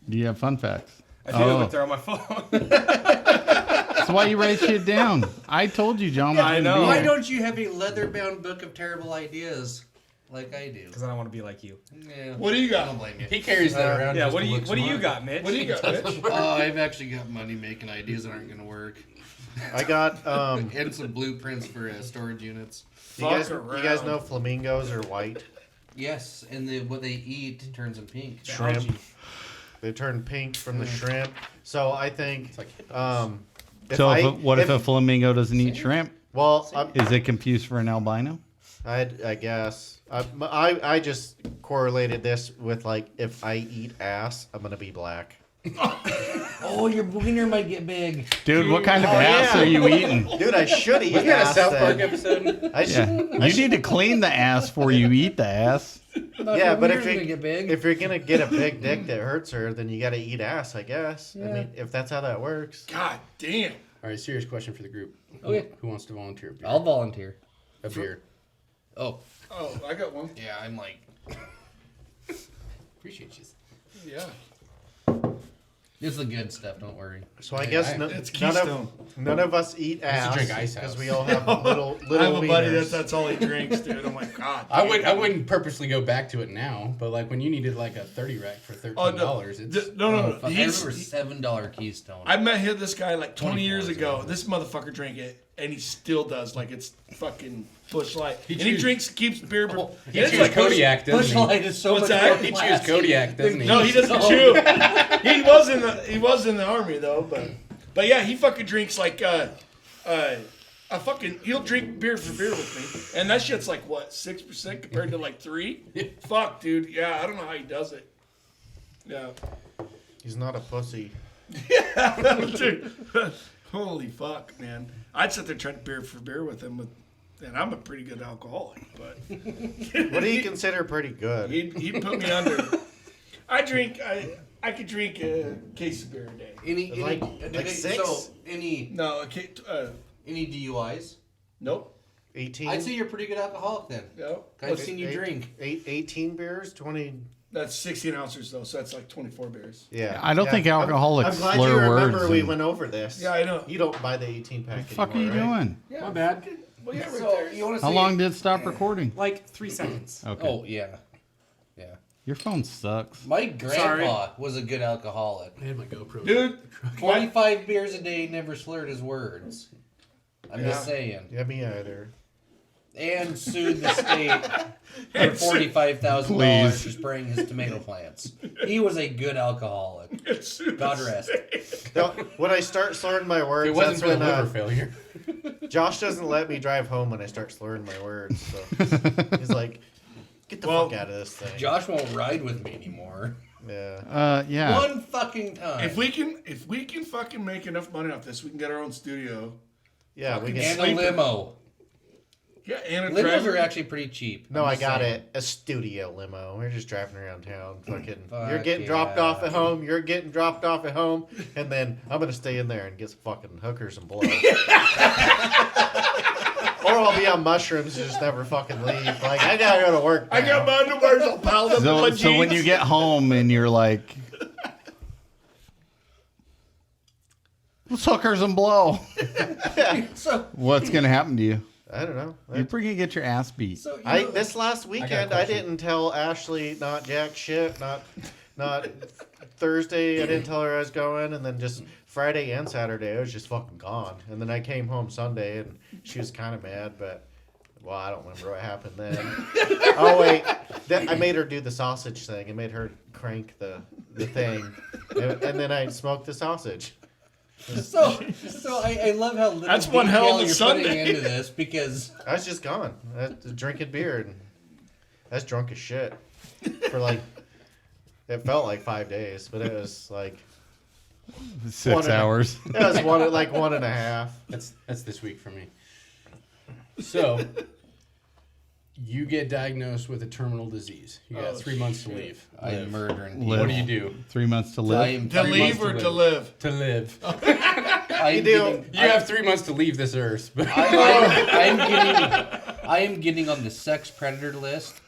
Do you have fun facts? I do, but they're on my phone. That's why you write shit down. I told you, John. I know. Why don't you have a leather-bound book of terrible ideas? like I do. Because I don't want to be like you. Yeah. What do you I don't got? blame you. He carries that around. Yeah. just What to do you look What do you smart. got, Mitch? What do you got, Mitch? I've actually got money making ideas that aren't gonna work, I got and some blueprints for storage units. you guys around. know flamingos are white. Yes, and what they eat turns them pink. Shrimp. They turn pink from the shrimp. So I think What if a flamingo doesn't eat shrimp? well Is it confused for an albino? I guess I just correlated this with like if I eat ass, I'm gonna be black. Oh, your wiener might get big. Dude, what kind of ass are you eating? Dude, I should eat Wasn't that a ass. South Park then. episode? I should, Yeah. You need to clean the ass before you eat the ass. yeah, but if gonna get big. you're gonna get a big dick that hurts her, then you gotta eat ass, I guess. I mean, if that's how that works. God damn. All right, serious question for the group. Okay. Who wants to volunteer a beer? I'll volunteer. A beer. Oh, Oh, I got one. yeah, I'm like, Appreciate you. Yeah. it's the good stuff. Don't worry. So I guess It's Keystone. none of us eat used to ass drink Ice because House. we all have little I have a buddy wieners. that's all he drinks, dude. I'm like, God. I wouldn't purposely go back to it now, but like when you needed like a 30 rack for $13, Oh, no. it's No. Fuck, I remember $7 Keystone. I met this guy like 20 years 24 ago. This motherfucker drank it, and he still does. Like it's fucking Busch Light. He And he chews- keeps beer. He it's chews like Kodiak, doesn't Busch he? Light is so What's much that? more He chews classy. Kodiak, doesn't he? No, he doesn't chew. He was in the army though, but yeah, he fucking drinks like he'll drink beer for beer with me, and that shit's like what 6% compared to like 3. Fuck, dude. Yeah, I don't know how he does it. Yeah, He's not a pussy. dude. Holy fuck, man. I'd sit there trying to beer for beer with him, and I'm a pretty good alcoholic, but What do you consider pretty good? he'd put me under. I could drink a case of beer a day. Like 6? So any No, DUIs? nope. 18? I'd say you're a pretty good alcoholic then. No. I've seen you Eight- drink. 18 beers? 20? That's 16 ounces though, so that's like 24 beers. Yeah. I don't think alcoholics I'm glad slur you remember words we and- went over this. Yeah, I know. You don't buy the 18 pack What the fuck are you anymore, right? doing? Yeah. My bad. Well, yeah, right So there. you want to How long did it stop recording? Like 3 seconds. Okay. Oh yeah, yeah. Your phone sucks. My grandpa was a good alcoholic. I had my GoPro. Dude, 25 beers a day, never slurred his words. I'm just saying. Yeah, me either. And sued the state for $45,000 for spraying his tomato plants. He was a good alcoholic. God rest. No, when I start slurring my words, It wasn't that's for the when liver failure. Josh doesn't let me drive home when I start slurring my words. So he's like, "Get the fuck out of this thing." Josh won't ride with me anymore. Yeah. Yeah. One fucking time. if we can fucking make enough money off this, we can get our own studio. Yeah, we and can. a limo. Yeah, and a Limos driver. are actually pretty cheap. No, I'm I just got saying. it. A studio limo. We're just driving around town. Fucking, Fuck you're getting dropped yeah. off at home. You're getting dropped off at home, and then I'm gonna stay in there and get some fucking hookers and blow. Or I'll be on mushrooms and just never fucking leave. Like I gotta go to work. I got now. my underwears all piled up in my So when jeans. you get home and you're like, let's hookers and blow. So, What's gonna happen to you? I don't know. You're probably gonna get your ass beat. so you I know- this last weekend I didn't tell Ashley not jack shit, not Thursday I didn't tell her I was going, and then just Friday and Saturday I was just fucking gone. And then I came home Sunday and she was kind of mad, but well, I don't remember what happened then. Oh wait, I made her do the sausage thing. I made her crank the thing, and then I smoked the sausage. So I love how little That's one hell of a detail you're Sunday. putting into this because I was just gone. I was drinking beer and I was drunk as shit for like. It felt like 5 days, but it was like 6 hours. it was one and a half. That's this week for me. So, you get diagnosed with a terminal disease. You got 3 months to leave. I am murdering. Live. What do you do? 3 months to I live. am to 3 leave months or to live? To live. I am do. getting- You have 3 months to leave this earth. But I am getting on the sex predator list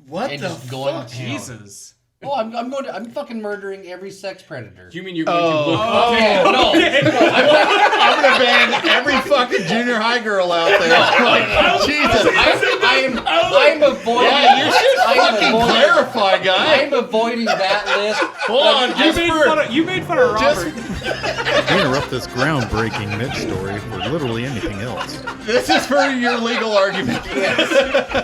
What and the just going fuck? to town. Jesus. Oh, I'm fucking murdering every sex predator. you mean you're going to look Yeah, no, I'm gonna ban every fucking junior high girl out there. Like, Jesus. I'm avoiding. Yeah, avoiding that list. Hold on, You made fun of Robert. interrupt this groundbreaking Mitch story for literally anything else. This is for your legal argument.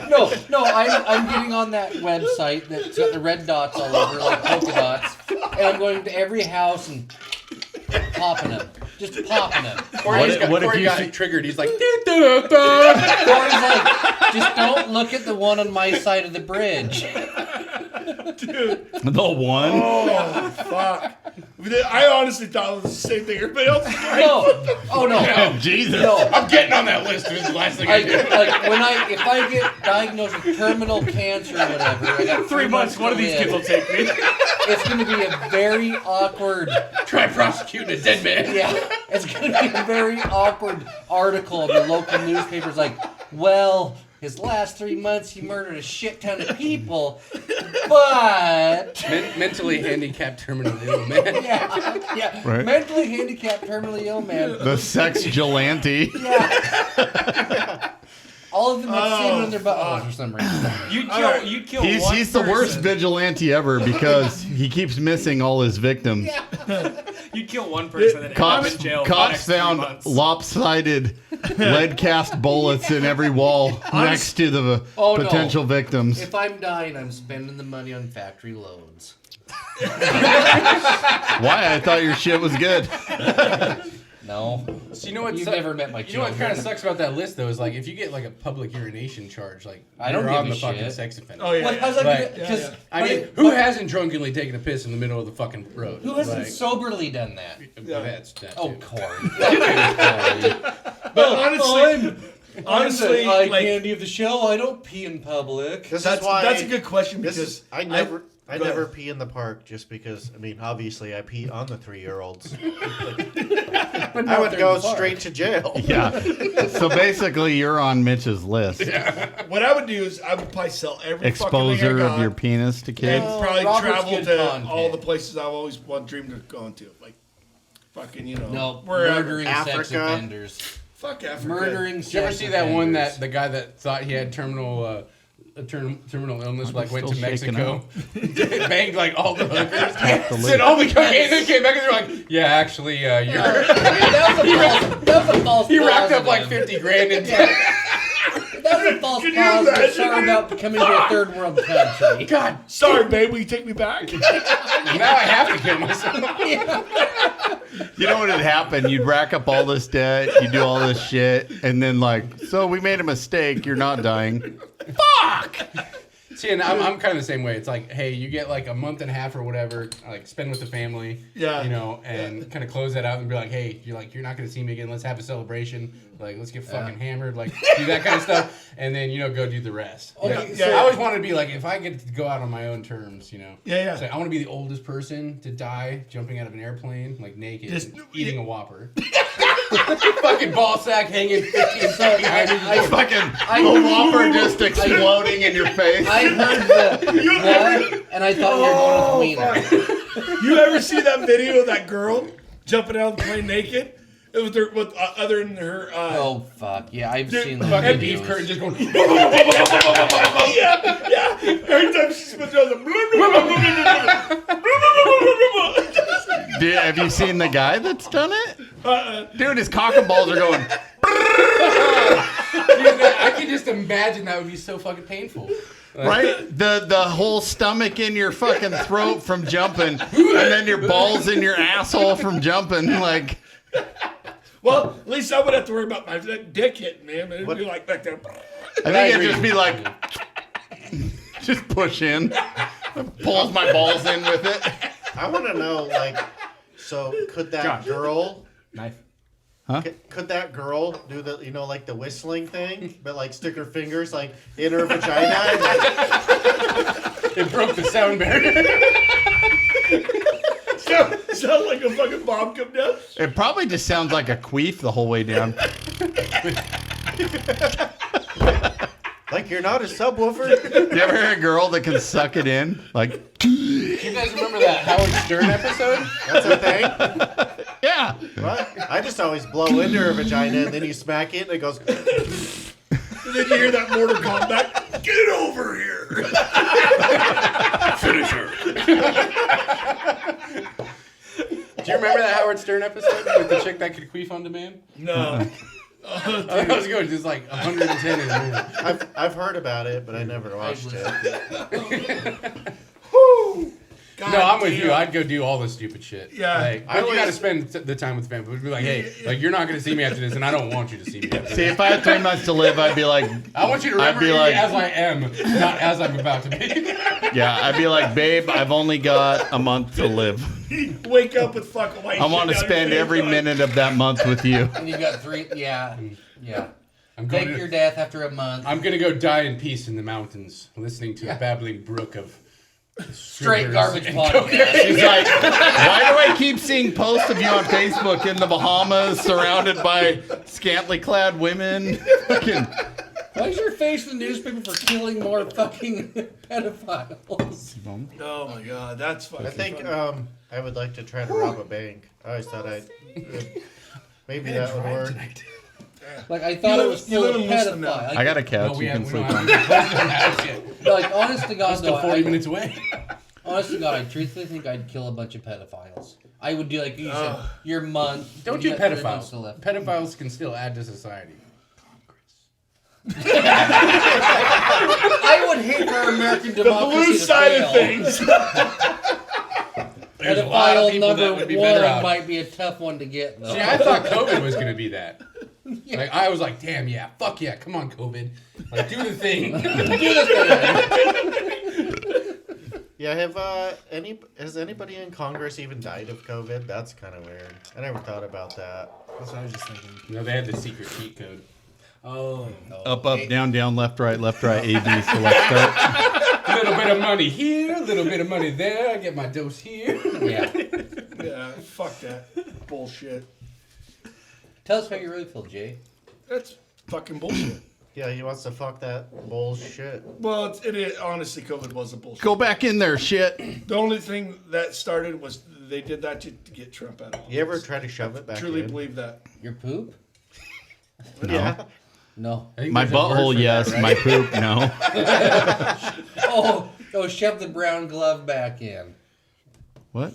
No, I'm getting on that website that's got the red dots all over, like polka dots, and I'm going to every house and popping them. Just popping them. What if he got triggered? He's like, Or he's like, just don't look at the one on my side of the bridge. Dude. The one? Oh, fuck. I honestly thought it was the same thing everybody else was like. No. Oh, no. Oh, Jesus. No. I'm getting on that list. This is the last thing I do. If I get diagnosed with terminal cancer or whatever, I got 3 months. One of these kids will take me. It's going to be a very awkward. Try prosecuting a dead man. Yeah, it's going to be a very awkward article in the local newspapers. Like, well, his last 3 months he murdered a shit ton of people, but Mentally handicapped terminally ill man. yeah, Right. mentally handicapped, terminally ill man. The sex gelante. Yeah. All of them had semen in their buttholes for some reason. You'd kill one He's the worst person. vigilante ever because he keeps missing all his victims. You'd kill one person and have him in jail for the Cops next 3 found months. lopsided lead cast bullets in every wall next to the Oh, no. potential victims. If I'm dying, I'm spending the money on factory loads. Why? I thought your shit was good. No. So you know what? You've never met my You know what children. kind of sucks about that list though is like if you get like a public urination charge, like I don't you're give on a the fucking shit. sex offender. Oh, yeah. What, how's that Right. gonna- 'cause- I mean, who hasn't drunkenly taken a piss in the middle of the fucking road? Who hasn't Like, soberly done that? That's that Oh, too. Corey. Corey. But honestly, Honestly, eye like, candy of the show. I don't pee in public. This that's is why a good question This because is I never Go never ahead. pee in the park just because. I mean, obviously, I pee on the 3-year-olds. But I not would there go in the park. straight to jail. Yeah. So basically, you're on Mitch's list. what I would do is I would probably sell every fucking Exposure thing I of got your penis to and kids. probably Robert's travel good to content. all the places I've always dreamed of going to, like fucking No, wherever. murdering sex Africa. offenders. Fuck Africa. Murdering sex Did you ever see that one offenders. the guy that thought he had terminal illness, like went to still shaking Mexico, banged like all the hookers, the said all the cocaine, then came back and they're like, yeah, actually, you're. That was a false He racked up positive. like 50 grand in That was a false Can you positive. imagine? Sorry about becoming to a third world country. God, Sorry, babe. Will you take me back? now I have to kill myself. You know what would happen? You'd rack up all this debt, you do all this shit, and then like, so we made a mistake. You're not dying. See, and I'm kind of the same way. It's like, hey, you get like a month and a half or whatever, like spend with the family, Yeah. you know, and kind of close that out and be like, hey, you're not going to see me again. Let's have a celebration. Like, let's get fucking hammered. Like, do that kind of stuff, and then go do the rest. Okay, Yeah. I always want to be like, if I get to go out on my own terms, Yeah. So I want to be the oldest person to die jumping out of an airplane, like naked, Just- and eating a Whopper. Fucking ball sack hanging 15 feet behind me. Fucking the Whopper just exploding in your face. I heard the what, and I thought you were going with wiener. You ever see that video of that girl jumping out of the plane naked? With her, other than her. Oh fuck yeah, I've seen those Fucking videos. beef curtain just going. Yeah. Every time she spits out, Dude, have you seen the guy that's done it? Dude, his cock and balls are going. Dude, I can just imagine that would be so fucking painful. Right? The whole stomach in your fucking throat from jumping, and then your balls in your asshole from jumping. Like, well, at least I wouldn't have to worry about my dick hitting, man. It'd be like back there. I think it'd just be like, just push in, pulls my balls in with it. I want to know, like, so could that girl? Knife. Could that girl do the, like the whistling thing, but like stick her fingers like in her vagina? And, like, It broke the sound barrier. Sound like a fucking bomb come down. It probably just sounds like a queef the whole way down. like you're not a subwoofer. You ever hear a girl that can suck it in? Like, You guys remember that Howard Stern episode? That's a thing. yeah. What? I just always blow into her vagina and then you smack it and it goes. And then you hear that Mortal Kombat. Get over here. Finisher. Do you remember that Howard Stern episode with the chick that could queef on demand? No. Oh, that was good. Just like 110 in a minute. I've heard about it, but I never watched it. Woo! God No, I'm with damn. you. I'd go do all this stupid shit. Yeah. Like, I you got to always- spend the time with family. We'd be like, hey, like you're not going to see me after this, and I don't want you to see me after See, this. if I had 3 months to live, I'd be like, I want you to I'd remember be me like- as I am, not as I'm about to be. yeah, I'd be like, babe, I've only got a month to live. Wake up with fucking white I want to shit down spend your every face. minute of that month with you. And you got 3. Yeah. I'm going Take to, your death after a month. I'm going to go die in peace in the mountains, listening to a babbling brook of Straight strippers garbage and podcast. She's like, why do I keep seeing posts of you on Facebook in the Bahamas surrounded by scantily clad women? Fucking, Why is your face in the newspaper for killing more fucking pedophiles? Oh my god, that's fucking I think funny. I would like to try to rob a bank. I always thought maybe that would work. Like, I thought it was You full live of in Worcester now. pedophiles. I got a couch No, we you have, can we sleep don't on. have any on the house yet. Like, honest to God, I'm still though, 40 minutes away. honest to God, I truthfully think I'd kill a bunch of pedophiles. I would do like you said, your month. Don't you do got 3 months to pedophiles. live. Pedophiles can still add to society. I would hate for American The democracy blue to side fail. of things. There's a lot of Pedophile people that number would be better one out. might be a tough one to get, though. See, I thought COVID was going to be that. Like, I was like, damn, yeah, fuck yeah, come on, COVID. Like, do the thing. Do the thing. Yeah, has anybody in Congress even died of COVID? That's kind of weird. I never thought about that. That's what I was just thinking. No, they had the secret cheat code. Oh. Up, up, down, down, left, right, A, B, select start. A little bit of money here, a little bit of money there. I get my dose here. Yeah. Yeah, fuck that bullshit. Tell us how you really feel, Jay. That's fucking bullshit. Yeah, he wants to fuck that bullshit. Well, honestly, COVID was a bullshit. Go back in there, shit. The only thing that started was they did that to get Trump out of office. You ever try to shove it back Truly in? believe that. Your poop? Yeah. No. I think My there's a word butthole, for yes. that, right? My poop, no. Oh, shove the brown glove back in. What?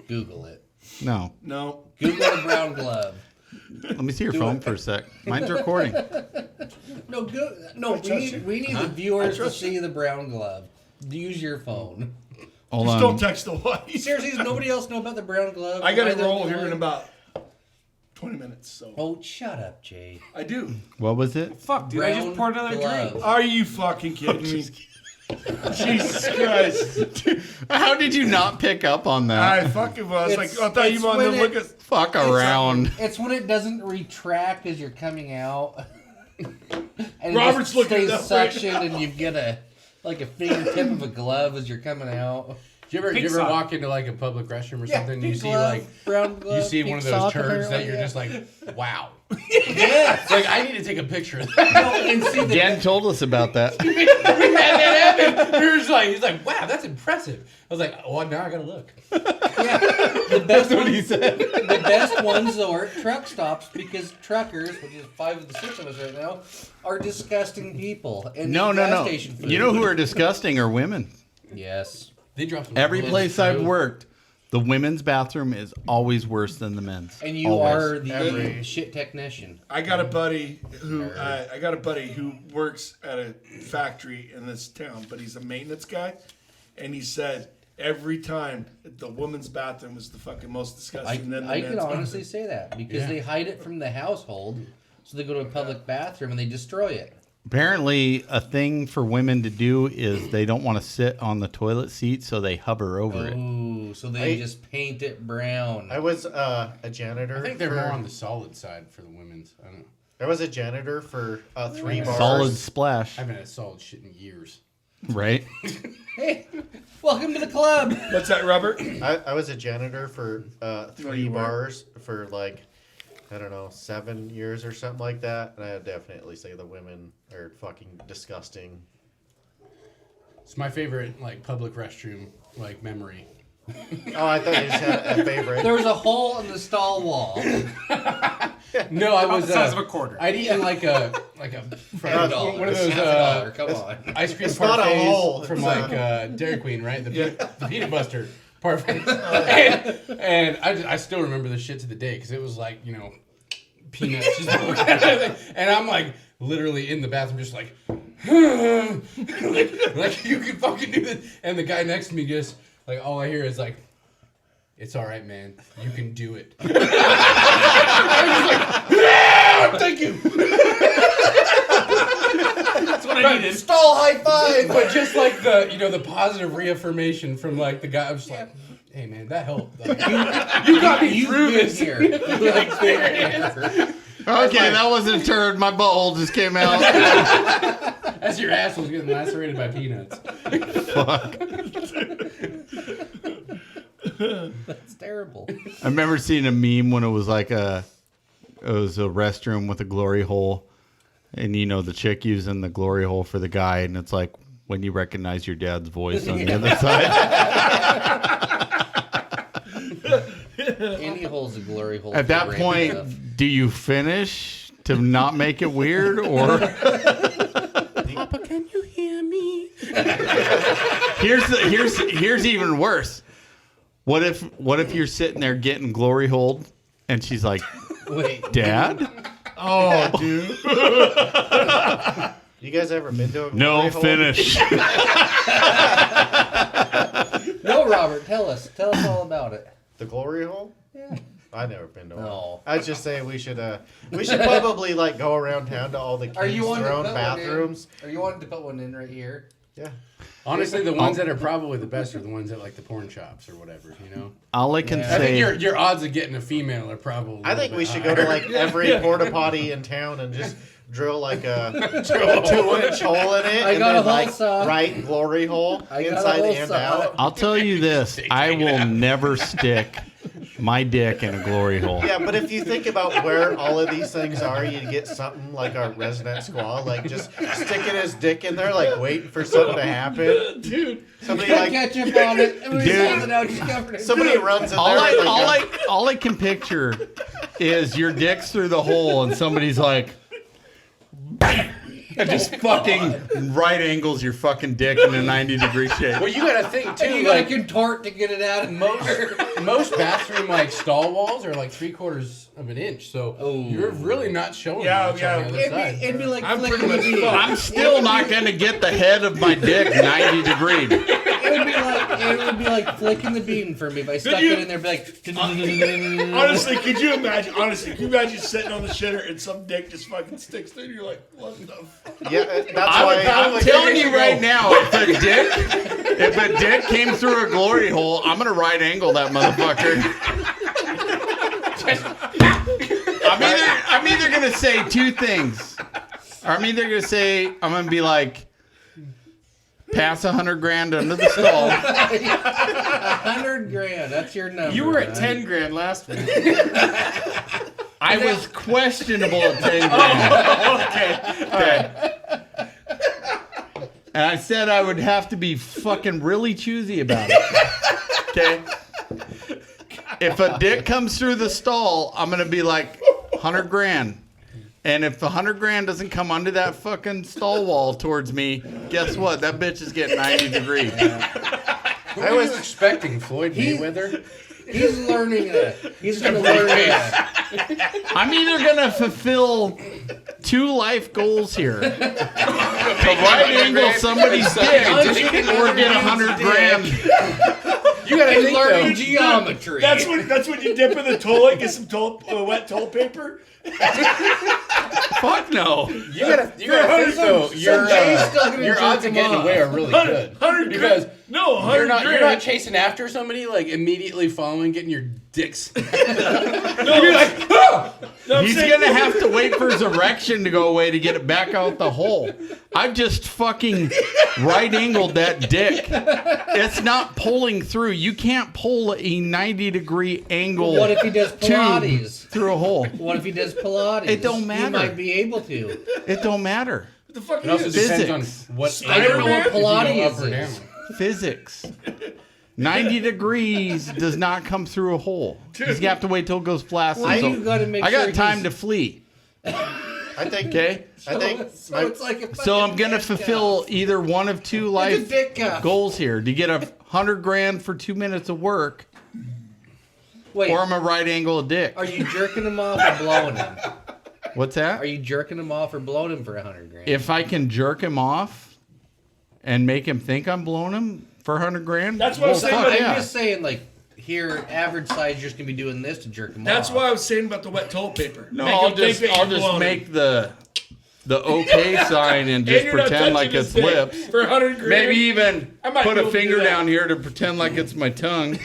Google it. No. No. Google the brown glove. Let me see your phone for a sec. Mine's recording. No, we need the viewers to see the brown glove. Use your phone. Hold Just on. don't text the wife. Seriously, does nobody else know about the brown glove? I got to Am the roll only here in one? about 20 minutes. So Oh, shut up, Jay. I do. What was it? Fuck, dude, I just Brown poured another glove. drink. Are you fucking kidding me? Jesus Christ. How did you not pick up on that? I fucking was. Like, I thought you it's wanted to when look it- at. Fuck around. It's when it doesn't retract as you're coming out. And Robert's it just looking stays it up right suctioned and you get a fingertip of a glove as you're coming out. Do you ever Pink sock. walk into like a public restroom or something? And you pink see glove, like brown glove, you see pink one of those sock, turds that apparently, you're yeah. just like, wow. Yes. Like I need to take a picture of that. No, and see the Jen told us about that. We had that happen. He's like, wow, that's impressive. I was like, oh, now I gotta look. Yeah, the best That's what he ones, said. the best ones though are at truck stops because truckers, which is 5 of the 6 of us right now, are disgusting people. And No, eat no, gas no. station food. You know who are disgusting are women. Yes. They dropped some Every knowledge, place I've too. worked, the women's bathroom is always worse than the men's. And you Always. are the Every- shit technician. I got a buddy who works at a factory in this town, but he's a maintenance guy, and he said every time the woman's bathroom is the fucking most disgusting. than the I men's can honestly bathroom. say that because Yeah. they hide it from the household, so they go to a public bathroom and they destroy it. Apparently, a thing for women to do is they don't want to sit on the toilet seat, so they hover over it. Ooh, so they I- just paint it brown. I was a janitor. I think they're for, more on the solid side for the women's. I don't know. I was a janitor for 3 bars. Solid splash, I haven't had solid shit in years. right? Hey, welcome to the club. What's that, Robert? I was a janitor for 3 you were. bars for like, I don't know, 7 years or something like that. And I definitely say the women are fucking disgusting. It's my favorite like public restroom like memory. Oh, I thought you just had a favorite. There was a hole in the stall wall, No, I About was the size of a quarter. I'd eaten like a one of those $1. Come on. ice cream It's not a hole, parfaits from it's like Dairy Queen, right? The peanut butter parfait. and I still remember the shit to the day because it was like, you know, peanuts. Just and I'm like literally in the bathroom just like, like you can fucking do this. And the guy next to me just like all I hear is like, it's all right, man. You can do it. I was just like, yeah, thank you. That's what I needed. Stall high five. But just like the, you know, the positive reaffirmation from like the guy, I was just like, hey man, that helped. Like, you got me through this here. like, Okay, that wasn't a turd. My butthole just came out. as your ass was getting lacerated by peanuts. Fuck. That's terrible. I remember seeing a meme when it was like it was a restroom with a glory hole, and you know the chick using the glory hole for the guy, and it's like when you recognize your dad's voice on the other side. Any hole's a glory hole. At that point, do you finish to not make it weird, or Papa, can you hear me? here's even worse. What if you're sitting there getting glory holed, and she's like, wait, Dad? Oh, dude. You guys ever been to a No, glory hole? finish. no, Robert, tell us all about it. The glory hole? Yeah. I've never been to one. No. I'd just say we should probably like go around town to all the Are you kids' wanting their to own put bathrooms. one in? Are you wanting to put one in right here? Yeah. Honestly, the ones that are probably the best are the ones at like the porn shops or whatever, you know? All I can Yeah. I think say, your odds of getting a female are probably I think we should go to like every porta potty in town and just drill like a 2-inch hole in it I and got then a hole like saw. right glory hole I got a inside hole and saw. out. I'll tell you this: I will never stick my dick in a glory hole. Yeah, but if you think about where all of these things are, you get something like our resident squaw, like just sticking his dick in there, like waiting for something to happen. Dude. Somebody like Ketchup on it. And we Dude. pulled it out, just covered it. somebody runs in there. with, like, All I can picture is your dick's through the hole, and somebody's like, and just fucking right angles your fucking dick in a 90-degree shape. Well, you gotta think And too, you gotta like contort to get it out of most bathroom like stall walls are like 3/4 of an inch, so Oh. you're really not showing Yeah, much yeah. on the other side. It'd be like I'm flicking pretty the much bean. fucked. I'm still not gonna get the head of my dick 90 degrees. It would be like flicking the bean for me if I stuck you- it in there. Be like, Honestly, could you imagine? Honestly, could you imagine sitting on the shitter and some dick just fucking sticks through and you're like, what the fuck? yeah, that's why. I'm telling you right now, if a dick came through a glory hole, I'm gonna right angle that motherfucker. I'm either gonna say two things. I'm either gonna say I'm gonna be like, pass $100,000 under the stall. $100,000. That's your number. You were at 10 grand last week. I was questionable at $10,000. Okay. And I said I would have to be fucking really choosy about it. Okay. If a dick comes through the stall, I'm gonna be like $100,000. And if the $100,000 doesn't come under that fucking stall wall towards me, guess what? That bitch is getting 90 degrees. I was expecting Floyd Mayweather. He's learning that. He's gonna learn that. I'm either gonna fulfill two life goals here: to right angle somebody's dick or get $100,000. You gotta He's think learning though. geometry. That's when you dip in the toilet, get some wet toilet paper. Fuck no. You gotta think though. Your odds of getting away are really good 100 because no, you're 100 not grand. chasing after somebody like immediately following, getting your dicks. No, You're like, ah! no, I'm He's saying- gonna have to wait for his erection to go away to get it back out the hole. I've just fucking right angled that dick. It's not pulling through. You can't pull a 90-degree angle What if he does Pilates? through a hole. What if he does Pilates? It don't He matter. might be able to. It don't matter. What the fuck It also is depends Physics. on what I don't know what if you go Pilates up or down. is. Physics. 90 degrees does not come through a hole. He's going to have to wait till it goes flaccid. Well, So you gotta make I got sure time he's- to flee. I think. Okay? I think. So it's like a So I'm fucking going to dick fulfill either one of two life It's a dick cuff. goals here. To get $100,000 for 2 minutes of work, Wait, or I'm a right angle of dick. are you jerking him off or blowing him? What's that? Are you jerking him off or blowing him for $100,000? If I can jerk him off and make him think I'm blowing him for $100,000, That's what I'm saying. fuck But I'm yeah. just saying, like, here, average size, you're just gonna be doing this to jerk him that's off. why I was saying about the wet toilet paper. No, Make I'll him think just that I'll you're just blowing make him. the okay sign and just And you're not pretend like touching it's his dick lips. for $100,000. Maybe even I might put be a able to do finger that. down here to pretend like it's my tongue.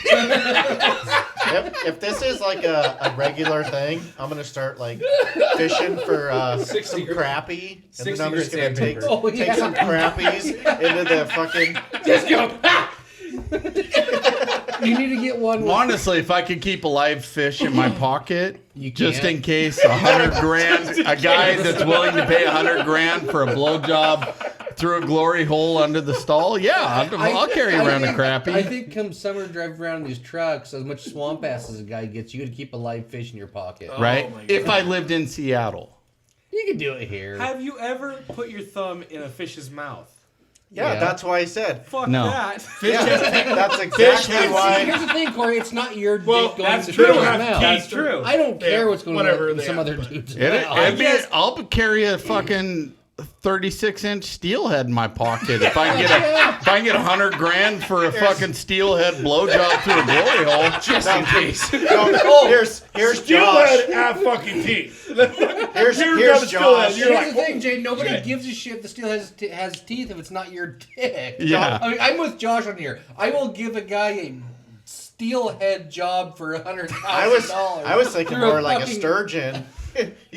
If this is like a regular thing, I'm gonna start like fishing for some 60 crappie, and 60 then I'm just gonna grit take sandpaper. Oh, take yeah. some crappies into the fucking. Just go. You need to get one with Honestly, if I could keep a live fish in my pocket, You just can't. in case $100,000, a guy that's willing to pay $100,000 for a blowjob through a glory hole under the stall, yeah, I'll carry around a I crappie. think come summer, drive around in these trucks, as much swamp ass as a guy gets, you gotta keep a live fish in your pocket. Right? my If I lived in Seattle. You can do it here. Have you ever put your thumb in a fish's mouth? Yeah, Yeah. that's why I said. Fuck No. that. Yeah, that's exactly why. Here's the thing, Corey. It's not your Well, dick going that's to true. fish's Have mouth. That's true. I don't care Yeah, what's going whatever on in they some have, other but- dude's It'd mouth. be, I'll carry a fucking 36-inch steelhead in my pocket if I can get $100,000 for a fucking steelhead blowjob through a glory hole. Just in case. No, here's Josh. Steelhead have fucking teeth. Here's Josh. Josh. You're Here's like, the thing, Jay. Nobody gives a shit if the steel has teeth if it's not your dick. Yeah. I mean, I'm with Josh on here. I will give a guy a steelhead job for $100,000. I was thinking through more like a fucking- sturgeon.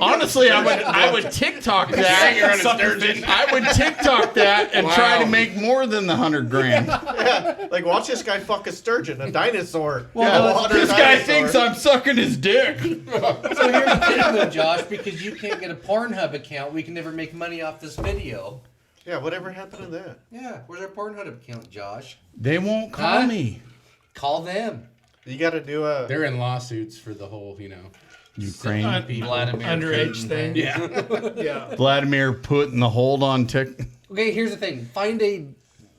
Honestly, I would TikTok that. I would TikTok that and try to make more than the $100,000. Yeah, like watch this guy fuck a sturgeon, a dinosaur. Yeah, A water this guy dinosaur. thinks I'm sucking his dick. So here's the thing, though, Josh, because you can't get a Pornhub account, we can never make money off this video. Yeah, whatever happened to that? Yeah, where's our Pornhub account, Josh? They won't call Huh? me. Call them. You got to do a. They're in lawsuits for the whole, Ukraine. Vladimir underage Putin thing. Yeah. Yeah. Vladimir putting the hold on tick. Okay, here's the thing. Find a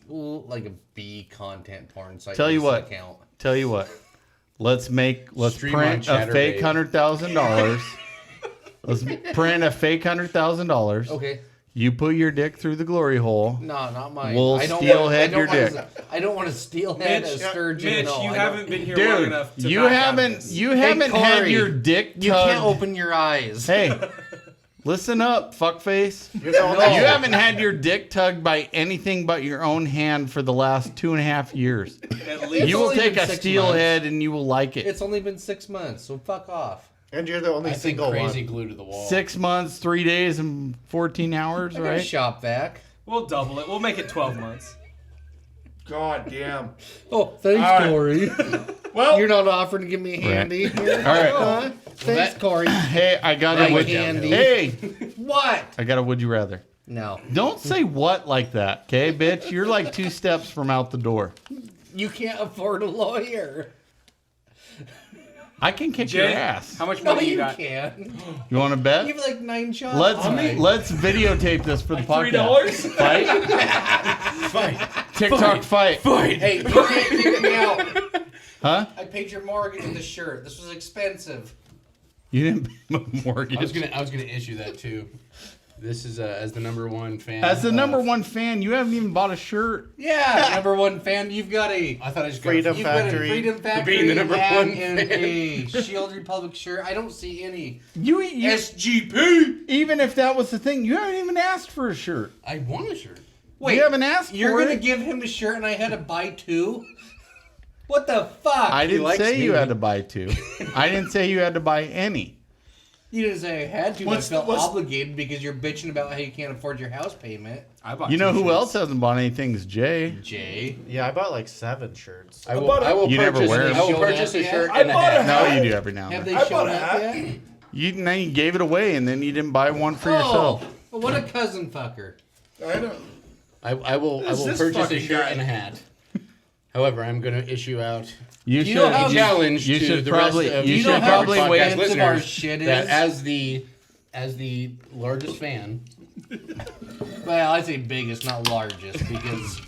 like a B content porn site. Tell you with this what. Account. Tell you what. Let's Stream print on a fake Chatterbait. $100,000. Let's print a fake $100,000. Okay. You put your dick through the glory hole. No, not mine. We'll I don't steelhead want, your I don't want dick. I don't want to steelhead a Mitch, sturgeon. Mitch, no, you I haven't don't. been here long Dude, enough to you back out of haven't this. you haven't had Corey, your dick You tugged. can't open your eyes. Hey, listen up, fuckface. You're the only- You haven't had your dick tugged by anything but your own hand for the last 2.5 years. At least. You will only take been a 6 steelhead and you will like it. It's only been 6 months, so fuck off. And you're the only I think single crazy one. glued to the wall. 6 months, 3 days, and 14 hours, I got a right? shop vac. We'll double it. We'll make it 12 months. God damn. Oh, thanks, All right. Corey. Well, You're not offering to give me a handy here. All right. Huh? Thanks, Corey. Hey, I got Like a would. candy. Hey, What? I got a would you rather. No. Don't say what like that, okay, bitch? You're like 2 steps from out the door. You can't afford a lawyer. I can kick your Jay, ass. how much No, money you you got? can't. You want to bet? You have like 9 shots. Let's tonight. let's videotape this for the podcast. $3? Fight. TikTok fight. Hey, you can't kick me out. Huh? I paid your mortgage with this shirt. This was expensive. You didn't pay my mortgage. I was gonna issue that too. This is as the #1 fan. As the of- /1 fan, you haven't even bought a shirt. Yeah, #1 fan. You've got a I thought I just Freedom you've got a Factory. Freedom Factory being the #1 hat and fan. a Shield Republic shirt. I don't see any You SGP. even if that was the thing, you haven't even asked for a shirt. I want a shirt. Wait, you haven't asked you're for gonna it. give him the shirt and I had to buy 2? What the fuck? I didn't likes say you me. had to buy 2. I didn't say you had to buy any. You didn't say I had to, but I What's- felt what's- obligated because you're bitching about how you can't afford your house payment. I bought You know 2 who shirts. else hasn't bought anything is Jay. Jay. Yeah, I bought like 7 shirts. I will You never purchase. wear I them. will Show purchase that a yet? shirt I and a bought a hat. No, hat. you do every now Have and they then. I bought shown a up hat. yet? Now you gave it away and then you didn't buy one for yourself. Oh, what a cousin fucker. I know. I will Who's this purchase a fucking shirt guy? and a hat. However, I'm going to issue out You You know how should. a challenge You to should the probably. rest of You you should know how probably expensive wait. our listeners shit that is? as the largest fan. Well, I say biggest, not largest, because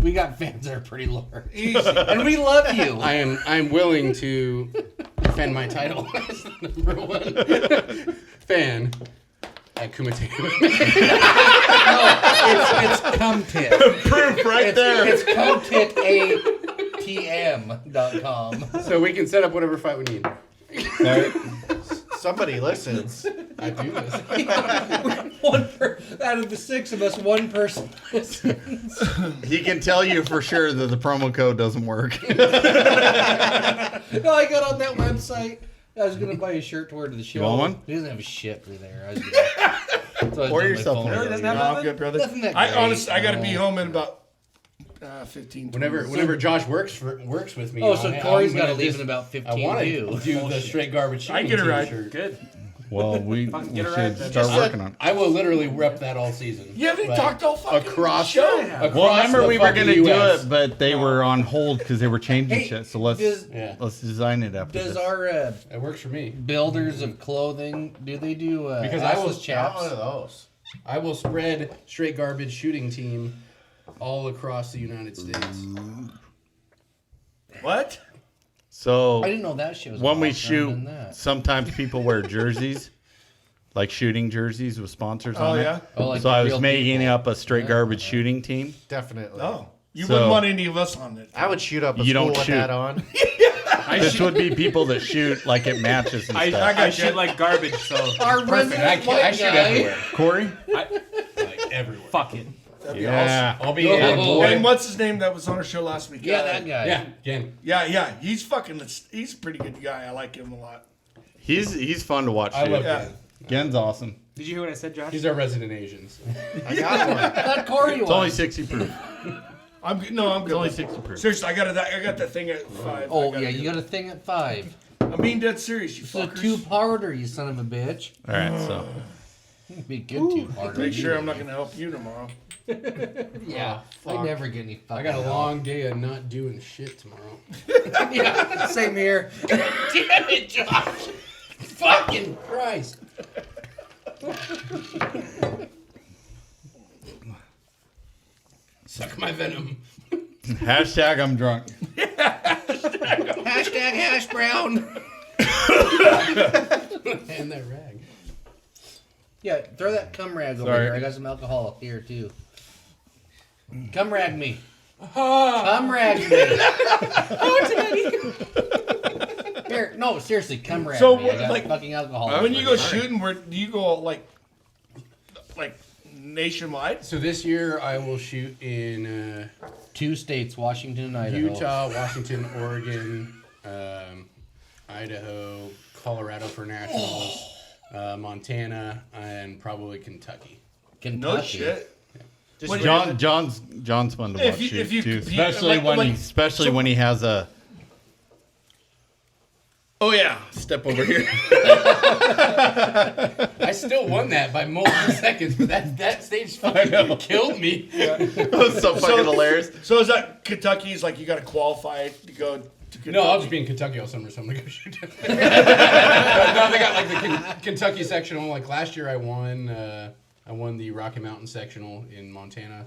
we got fans that are pretty large, Easy. and we love you. I'm willing to defend my title as the number one fan at Kumite. It's Cumtit. Proof right there. It's CumTitATM.com. So we can set up whatever fight we need. Somebody listens. I do this. Out of the 6 of us, one person. He can tell you for sure that the promo code doesn't work. No, I got on that website. I was gonna buy a shirt to wear to the show. You want one? He doesn't have a shit through there. I was gonna, so I was Pour doing my yourself phone one. earlier. doesn't have No, I'm good, brother. Nothing that I great, honestly, I got to no. be home in about 15. 20 minutes. Whenever Josh works with me. Oh, so Corey's I'm got to gonna leave just- in about I 15 want too. to do the straight garbage. I get a ride. T-shirt. Good. Well, we Fucking should get it right then. start Just working on it. I will literally rep that all season. You haven't Like, talked all fucking across show. across Well, remember the we were fucking gonna do US. it, but they were on hold because they were changing Hey, shit. So let's does- let's design it after Does this. our It works for me. builders of clothing do they do Because I will- assless chaps? Not one of those. I will spread straight garbage shooting team all across the United States. What? So I didn't know that shit was when we awesome shoot, than that. sometimes people wear jerseys, like shooting jerseys with sponsors Oh, on yeah? it. Oh, like So the I was real making people. up a straight garbage shooting team. Definitely. No. You So- wouldn't want any of us on it. I would shoot up a You school don't with shoot. that on. This would be people that shoot like it matches and I stuff. got shit like garbage, so Our Perfect. I shoot everywhere. Corey? Like everywhere. fuck it. Yeah. I'll be Oh, a And boy. what's his name that was on our show last week? Yeah, that guy. Yeah, again. Yeah. He's a pretty good guy. I like him a lot. He's fun to watch. I shoot. love Yeah. Gen. Gen's awesome. Did you hear what I said, Josh? He's our resident Asians. I got one. That Corey It's only was. 60 proof. I'm good. No, I'm good. It's only 60 proof. Seriously, I got that thing at 5. Oh yeah, you got a thing at 5. I'm being dead serious, you It's a fuckers. 2-parter, you son of a bitch. All right, so Be a good 2-parter. Make sure I'm not going to help you tomorrow. Yeah, I never get any fucking I got a help. long day of not doing shit tomorrow. Yeah, same here. Damn it, Josh! Fucking Christ! Suck my venom. hashtag I'm drunk. Hashtag hash brown. And that rag. Yeah, throw that cum rag over Sorry. here. I got some alcohol here too. Cum rag me. Cum rag me. Here, no, seriously, cum rag So, me. I got like, fucking alcohol. When you go over here. shooting, where do you go like nationwide? So this year I will shoot in 2 states, Washington and Idaho. Utah, Washington, Oregon, Idaho, Colorado for nationals, Montana, and probably Kentucky. Kentucky. No shit. Just What- random- John's fun to watch If you- shoot if you too, compete- especially like- when he has a. Oh yeah, step over here. I still won that by multiple seconds, but that stage fucking killed me. It was so fucking hilarious. So is that Kentucky's like you got to qualify to go to Kentucky? No, I'll just be in Kentucky all summer, so I'm gonna go shoot. No, they got like the Kentucky sectional. Like last year, I won the Rocky Mountain sectional in Montana.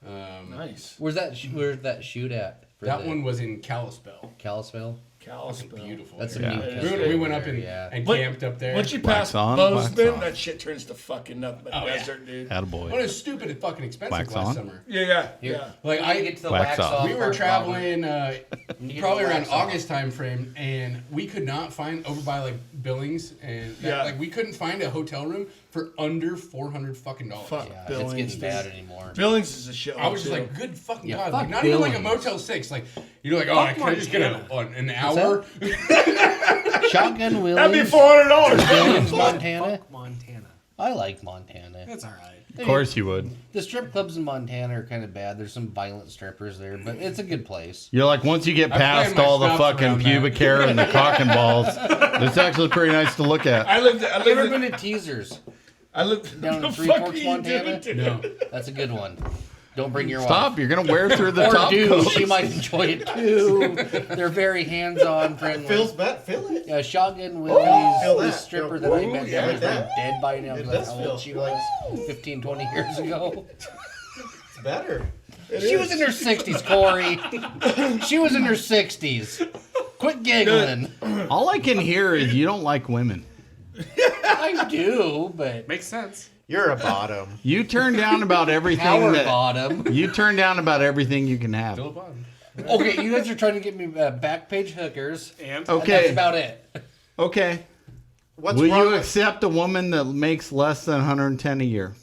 Nice. Where's that shoot at? For That the one was in Kalispell. Kalispell? Kalispell. Beautiful. That's a area. neat We went up and But camped up there. Once you Wax pass on, wax Bozeman, off. that shit turns to fucking nothing but Oh, yeah. desert, dude. Well, it Attaboy. was stupid and fucking expensive Wax last on? summer. Yeah. Like I I get to the Wax wax off. off. we were part, traveling Robert. probably around wax off. August time frame, and we could not find over by like Billings and Yeah. like we couldn't find a hotel room for under $400 fucking dollars. Fuck Yeah, Billings. it's getting dude. bad anymore. Billings is a shit. I was just too. like, good fucking Yeah, god! fuck Like, not even like a Billings. Motel 6. Like you're like, oh, can I just get an hour? Shotgun Willie. That'd be $400. Billings, Montana. Montana. I like Montana. That's all right. Of course you would. The strip clubs in Montana are kind of bad. There's some violent strippers there, but it's a good place. You're like, once you get I past plan my all the stops fucking around pubic that. hair and the cock and balls, it's actually pretty nice to look at. I lived Have you ever been to Teasers I lived down the in Three fuck Forks, are you Montana? doing? No. That's a good one. Don't bring your Stop! wife. You're gonna wear through the Or top do. coat. She might enjoy it too. They're very hands-on, friendly. Feel it. Yeah, Shotgun feel Willie's the that. stripper Feel- that I Ooh, met. yeah, That was that. dead by now. It Like does how feel old she like- was 15, 20 years ago. It's better. She was in her 60s, Corey. She was in her 60s. Quit giggling. All I can hear is you don't like women. I do, but Makes sense. You're a bottom. You turn down about everything power that bottom. you turn down about everything you can have. Still a bottom. Okay, you guys are trying to get me back page hookers. And And that's Okay, about it. okay. What's Will wrong you with- accept a woman that makes less than 110 a year?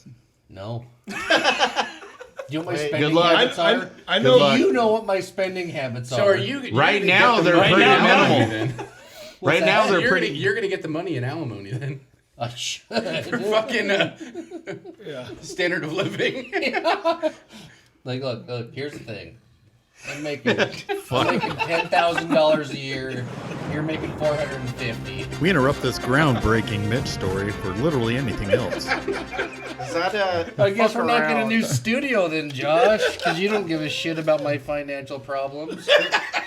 No. Do you know what my Wait, spending good luck. habits are? I Good know. luck. You know what my spending habits are. So are you? Right now, they're right pretty now, minimal. Then. Right now, they're you're pretty. Gonna, you're gonna get the money in alimony then. I should. For fucking standard of living. Like, look, here's the thing. I'm making $10,000 a year. You're making $450. We interrupt this groundbreaking Mitch story for literally anything else. Is that I guess fuck we're not getting a around? new studio then, Josh, because you don't give a shit about my financial problems.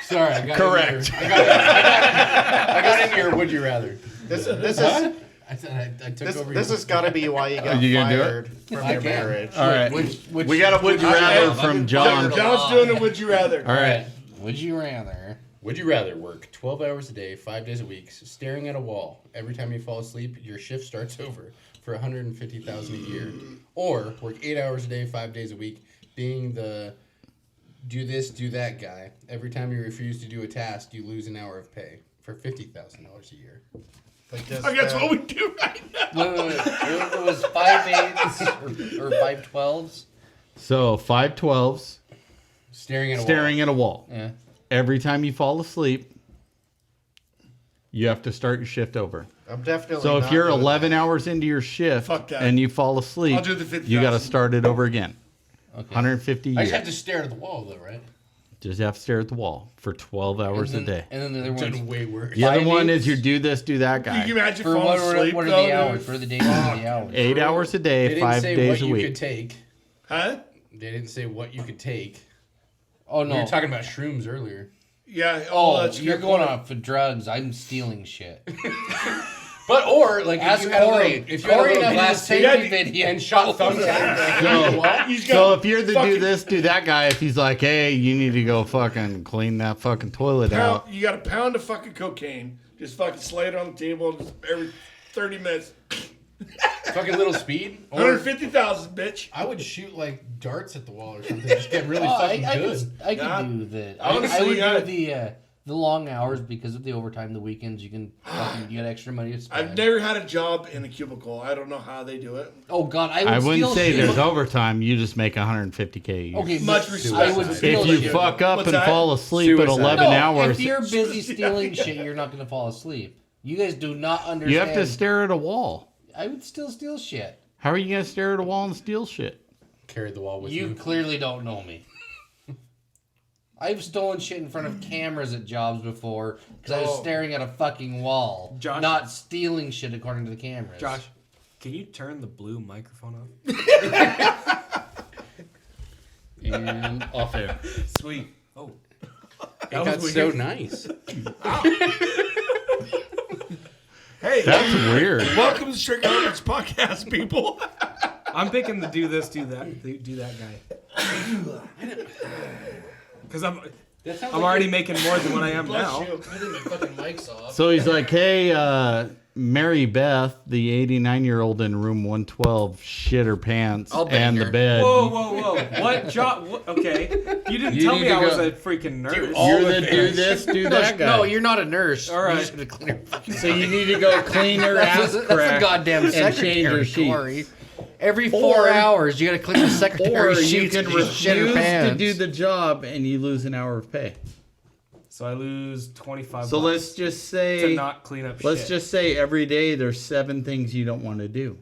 Sorry, I got Correct. In your, I got into your would you rather. This is I said I took over. this has got to be why you got you gonna do it? fired from I your can. marriage. All right. Which We got a would you rather from John. John's doing it. Would you rather? All right. Would you rather? Would you rather work 12 hours a day, 5 days a week, staring at a wall every time you fall asleep? Your shift starts over for $150,000 a year, or work 8 hours a day, 5 days a week, being the do this, do that guy. Every time you refuse to do a task, you lose an hour of pay for $50,000 a year. Like this, I guess what we do right now. Wait. It was 5 8s or 5 12s. So 5 12s, Staring at a staring at a wall. Yeah. Every time you fall asleep, you have to start your shift over. I'm definitely. So if not you're doing 11 hours into your shift Fuck that. and you fall asleep, I'll do the 50,000. you got to start it over again. Okay. 150 a I just year. have to stare at the wall, though, right? Just have to stare at the wall for 12 hours a day. And then the other Which is one. way worse. The other 5 one is days? you do this, do that Can you guy. imagine For falling asleep? what are though, the hours? dude? For the days and the hours. 8 hours a They day, didn't 5 say days what a you week. could take. Huh? They didn't say what you could take. Oh We no. were talking about shrooms earlier. Yeah. Oh, that's a you're good going point. off for drugs. I'm stealing shit. But or like Ask if you had a Corey. little, if you had a Corey little and I glass did a table safety video. and shot thumbtacks. He's So got if you're the do fucking this, do that guy, if he's like, hey, you need to go fucking clean that fucking toilet out. you got a pound of fucking cocaine. Just fucking slay it on the table just every 30 minutes. Fucking little speed. Or 150,000, bitch. I would shoot like darts at the wall or something. Just get really Oh, fucking I good. could do the. Honestly, I would yeah. do the long hours because of the overtime, the weekends. You can fucking get extra money to spend. I've never had a job in a cubicle. I don't know how they do it. Oh God, I I would wouldn't steal say shit. there's overtime. You just make 150K a year. Okay, Much but respect. I would steal If you shit. fuck up What's and that? fall asleep at Suicide. 11 No, hours, if you're busy stealing shit, you're not going to fall asleep. You guys do not understand. you have to stare at a wall. I would still steal shit. How are you going to stare at a wall and steal shit? Carried the wall with You you. clearly don't know me. I've stolen shit in front of cameras at jobs before because I was Oh. staring at a fucking wall, Josh? not stealing shit according to the cameras. Josh, can you turn the blue microphone off? And off air. Sweet. Oh. It got so nice. Hey, That's weird. welcome to Strict Garbage Podcast, people. I'm picking the do this, do that guy. Because I'm already making more than what I am now. I think my fucking mic's off. So he's like, hey, Mary Beth, the 89-year-old in room 112, shit her pants I'll bang and the her. bed. Whoa. What job? Okay. You didn't You tell need me to I was go- a freaking nurse. You're the do this, do that guy. No, you're not a nurse. All right. You're just gonna clean her fucking. So you need to go clean her ass That's the crack goddamn and change secretary, her sheets. Corey. Every 4 hours, you gotta clean the Or secretary's you sheets can and shit her refuse to pants. do the job and you lose an hour of pay. So I lose 25 So bucks let's just to say, not clean up let's shit. just say every day there's 7 things you don't want to do.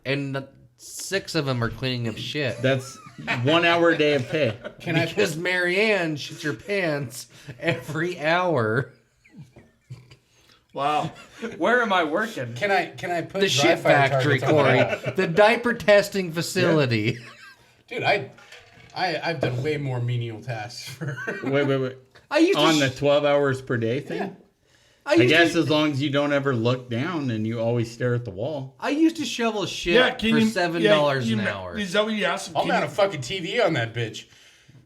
And 6 of them are cleaning up shit. That's 1 hour a day of pay. Because Marianne shits her pants every hour. Wow. Where am I working? Can I put The dry shit fire factory, targets on Corey. that? The diaper testing facility. Dude, I I've done way more menial tasks for. Wait. I used to On the 12 hours per day thing? Yeah. I guess as long as you don't ever look down and you always stare at the wall. I used to shovel shit for $7 an hour. Is that what you asked him? I'll mount a fucking TV on that bitch.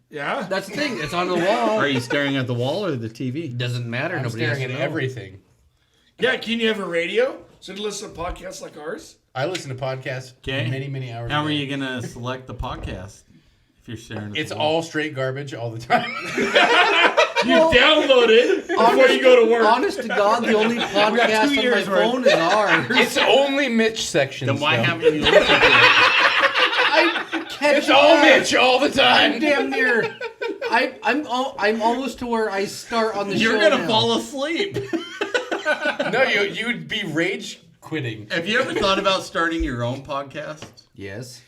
Yeah. That's the thing. It's on the wall. Are you staring at the wall or the TV? Doesn't matter. I'm Nobody has staring to at know. everything. Yeah, can you have a radio? So you listen to podcasts like ours? I listen to podcasts many hours. How a are day. you going to select the podcast if you're staring at It's the wall? all straight garbage all the time. You download it before you go to work. Honest to God, the only podcast on my years worth. phone is ours. It's only Mitch sections. Then why though. haven't you listened to it? I catch It's all up. Mitch all the I'm time. damn near. I'm almost to where I start on the You're show going to now. fall asleep. No, you'd be rage quitting. Have you ever thought about starting your own podcast? Yes.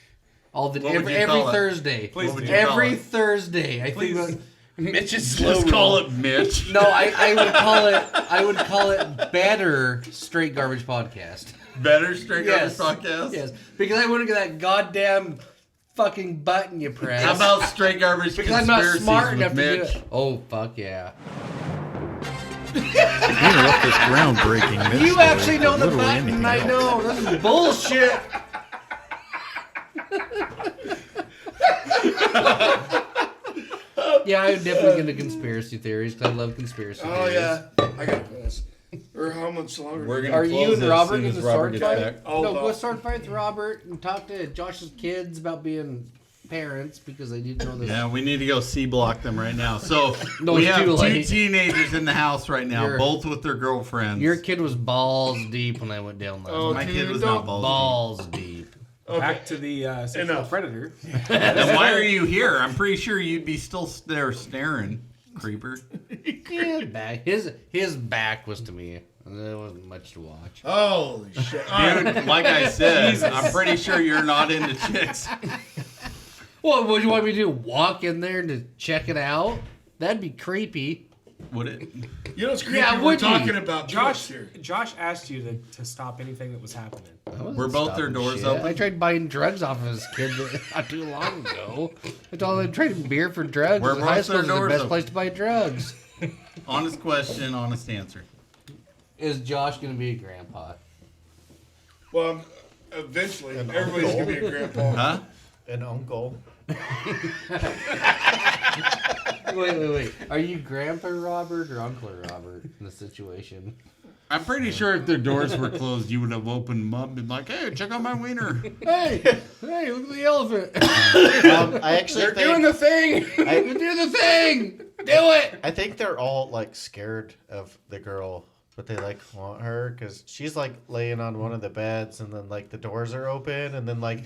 All the What would every, you every call it? Thursday. What would you call Every it? Thursday. I think about, Mitch's slow Just call it Mitch. no, I would call it Better Straight Garbage Podcast. Better Straight Yes. Garbage Podcast? Yes. Because I wouldn't get that goddamn fucking button you press. How about Straight Garbage because I'm not Conspiracies smart with enough to do Mitch? it. Oh fuck yeah. Interrupt this groundbreaking mystery You actually know with the little button, anything I else. know. This is bullshit. Yeah, I'm definitely into conspiracy theories because I love conspiracy Oh, theories. yeah. I got this. Or how much longer? We're gonna Are close you and this Robert soon in as the Robert sword gets fight? back. Oh, No, no. go sword fight with Robert and talk to Josh's kids about being parents because they need to know this. Yeah, we need to go C-block them right now. So No, we it's have too two late. teenagers in the house right now, You're- both with their girlfriends. Your kid was balls deep when I went down there. Oh, My dude, kid was don't- not balls. Balls deep. Okay. Back to the sexual Enough. predator. Then why are you here? I'm pretty sure you'd be still there staring, creeper. His back was to me. There wasn't much to watch. Holy shit. All right. Dude, like I said, I'm pretty sure you're not into chicks. What would you want me to do? Walk in there to check it out? That'd be creepy. Would it? You know what's creepy? Yeah, We're would you? talking about Josh, drugs here. Josh asked you to stop anything that was happening. I wasn't Were both their stopping doors shit. open? I tried buying drugs off of his kid not too long ago. I told him trading beer for drugs. Were and both high their school is the doors best open? place to buy drugs. Honest question, honest answer. Is Josh going to be a grandpa? Well, eventually, everybody's going to be a grandpa. Huh? An uncle. Wait. Are you Grandpa Robert or Uncle Robert in this situation? I'm pretty sure if their doors were closed, you would have opened them up and been like, hey, check out my wiener. Hey, look at the elephant. I actually They're think, doing the thing. Do the thing. Do it. I think they're all like scared of the girl, but they like want her because she's like laying on one of the beds, and then like the doors are open, and then like,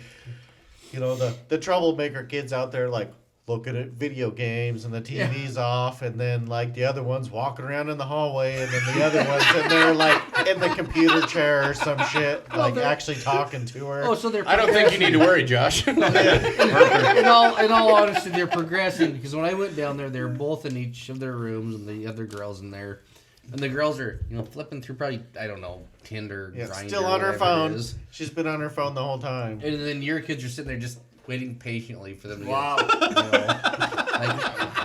you know, the troublemaker kids out there like looking at video games, and the TV's off, and then like the other one's walking around in the hallway, and then the other one's in there like in the computer chair or some shit, like actually talking to her. Oh, so they're. I don't think you need to worry, Josh. In all honesty, they're progressing because when I went down there, they were both in each of their rooms, and the other girls in there, and the girls are flipping through probably Tinder, Yeah, Grindr, still on her whatever it phone. is. She's been on her phone the whole time. And then your kids are sitting there just waiting patiently for them to Wow. like,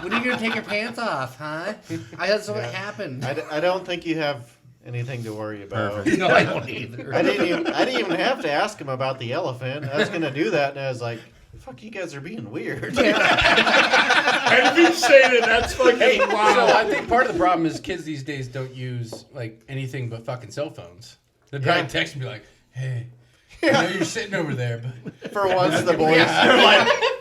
when are you gonna take your pants off, huh? That's what happened. I don't think you have anything to worry about. No, I don't either. I didn't even have to ask him about the elephant. I was gonna do that, and I was like, "Fuck, you guys are being weird." And if you say that, that's fucking Hey, so wow. I think part of the problem is kids these days don't use like anything but fucking cell phones. They'd probably Yeah. text me like, "Hey, I know you're sitting over there, but For once, the boys.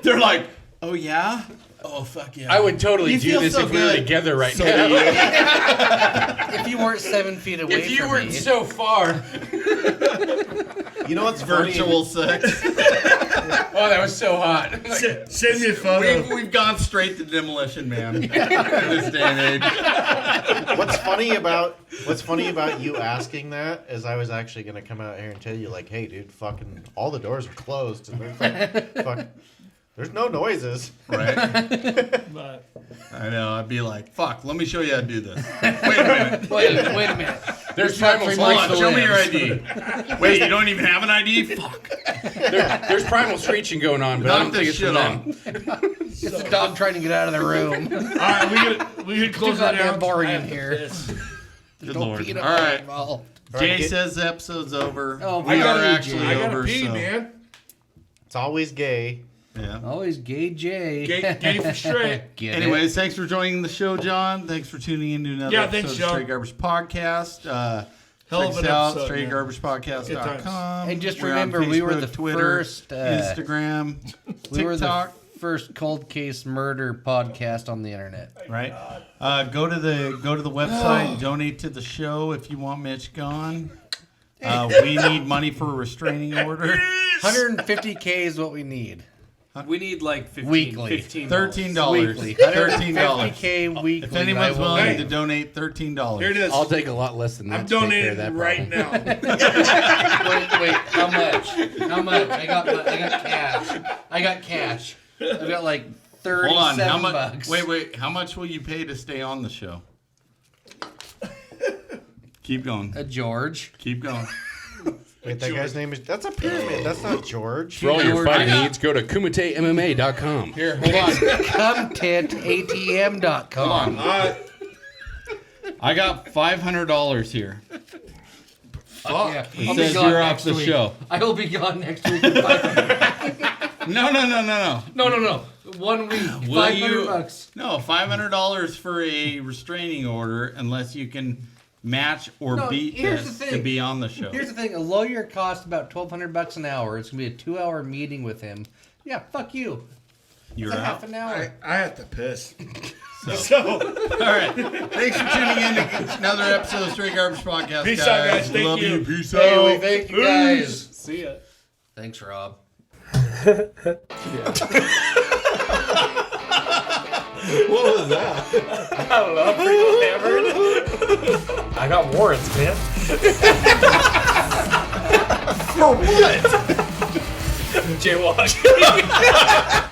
They're like, oh yeah? Oh fuck yeah. I would totally You do feel this so if we were good. together right So now." do you. If you weren't 7 feet away If you from weren't me, so far. You know what's funny? Virtual sex. Oh, that was so hot. Like, Send me a photo. We've gone straight to Demolition Man in this day and age. What's funny about you asking that is I was actually gonna come out here and tell you like, hey, dude, fucking all the doors are closed, and there's like, fuck, there's no noises. Right? But I know. I'd be like, fuck, let me show you how to do this. Wait a minute. wait a minute. there's primal Hold Hold on, the show me your limbs. ID. Wait, you don't even have an ID? Fuck. there's primal screeching going on, but I Knock don't think this it's from shit them. off. It's the dog trying to get out of the room. All right, we could close Too it goddamn down. boring I in have to here. piss. Good No lord. peanut All butter right. involved. Jay says the episode's over. Oh, we I are gotta actually I gotta over. pee, so. man. It's always gay. Yeah. Always gay Jay. Gay for straight. Get Anyways, thanks for joining the show, John. Thanks for tuning in to another Yeah, episode thanks, of John. Straight Garbage Podcast. Hell Check of us an out, episode, man. straightgarbagepodcast.com. And just We're on remember, we were Facebook, the Twitter, first, Instagram, We were the TikTok. first cold case murder podcast on the internet. Right. Go to the website and donate to the show if you want Mitch gone. We need money for a restraining order. 150K is what we need. We need like 15, Weekly. $15. $13. Weekly. $13. 150K weekly. If anyone's I will- willing to donate $13. Here it is. I'll take a lot less than that. I'm to take care of donating that right problem. now. Wait, how much? How much? I got cash. I've got like 37 Hold on. How much? bucks. Wait. How much will you pay to stay on the show? Keep going. George. Keep going. Wait, that guy's name is... That's a pyramid. That's not George. For all your George. fighting needs, go to kumitemmma.com. Here, hold on. ContentATM.com. I got $500 here. Yeah. It I'll be says gone you're off next the week. show. I will be gone next week. No. No. 1 week. Will $500. No, $500 for a restraining order unless you can match or No, beat here's this the to thing. be on the show. Here's the thing: a lawyer costs about $1,200 an hour. It's gonna be a 2-hour meeting with him. Yeah, fuck you. You're It's a out. half an hour. I have to piss. All right. Thanks for tuning in to another episode of Straight Garbage Podcast. Peace out, guys. Thank Love you. Peace Hey, out. we thank you guys. See ya. Thanks, Rob. What was that? I don't know. I'm pretty hammered. I got warrants, man. For what? Jaywalking.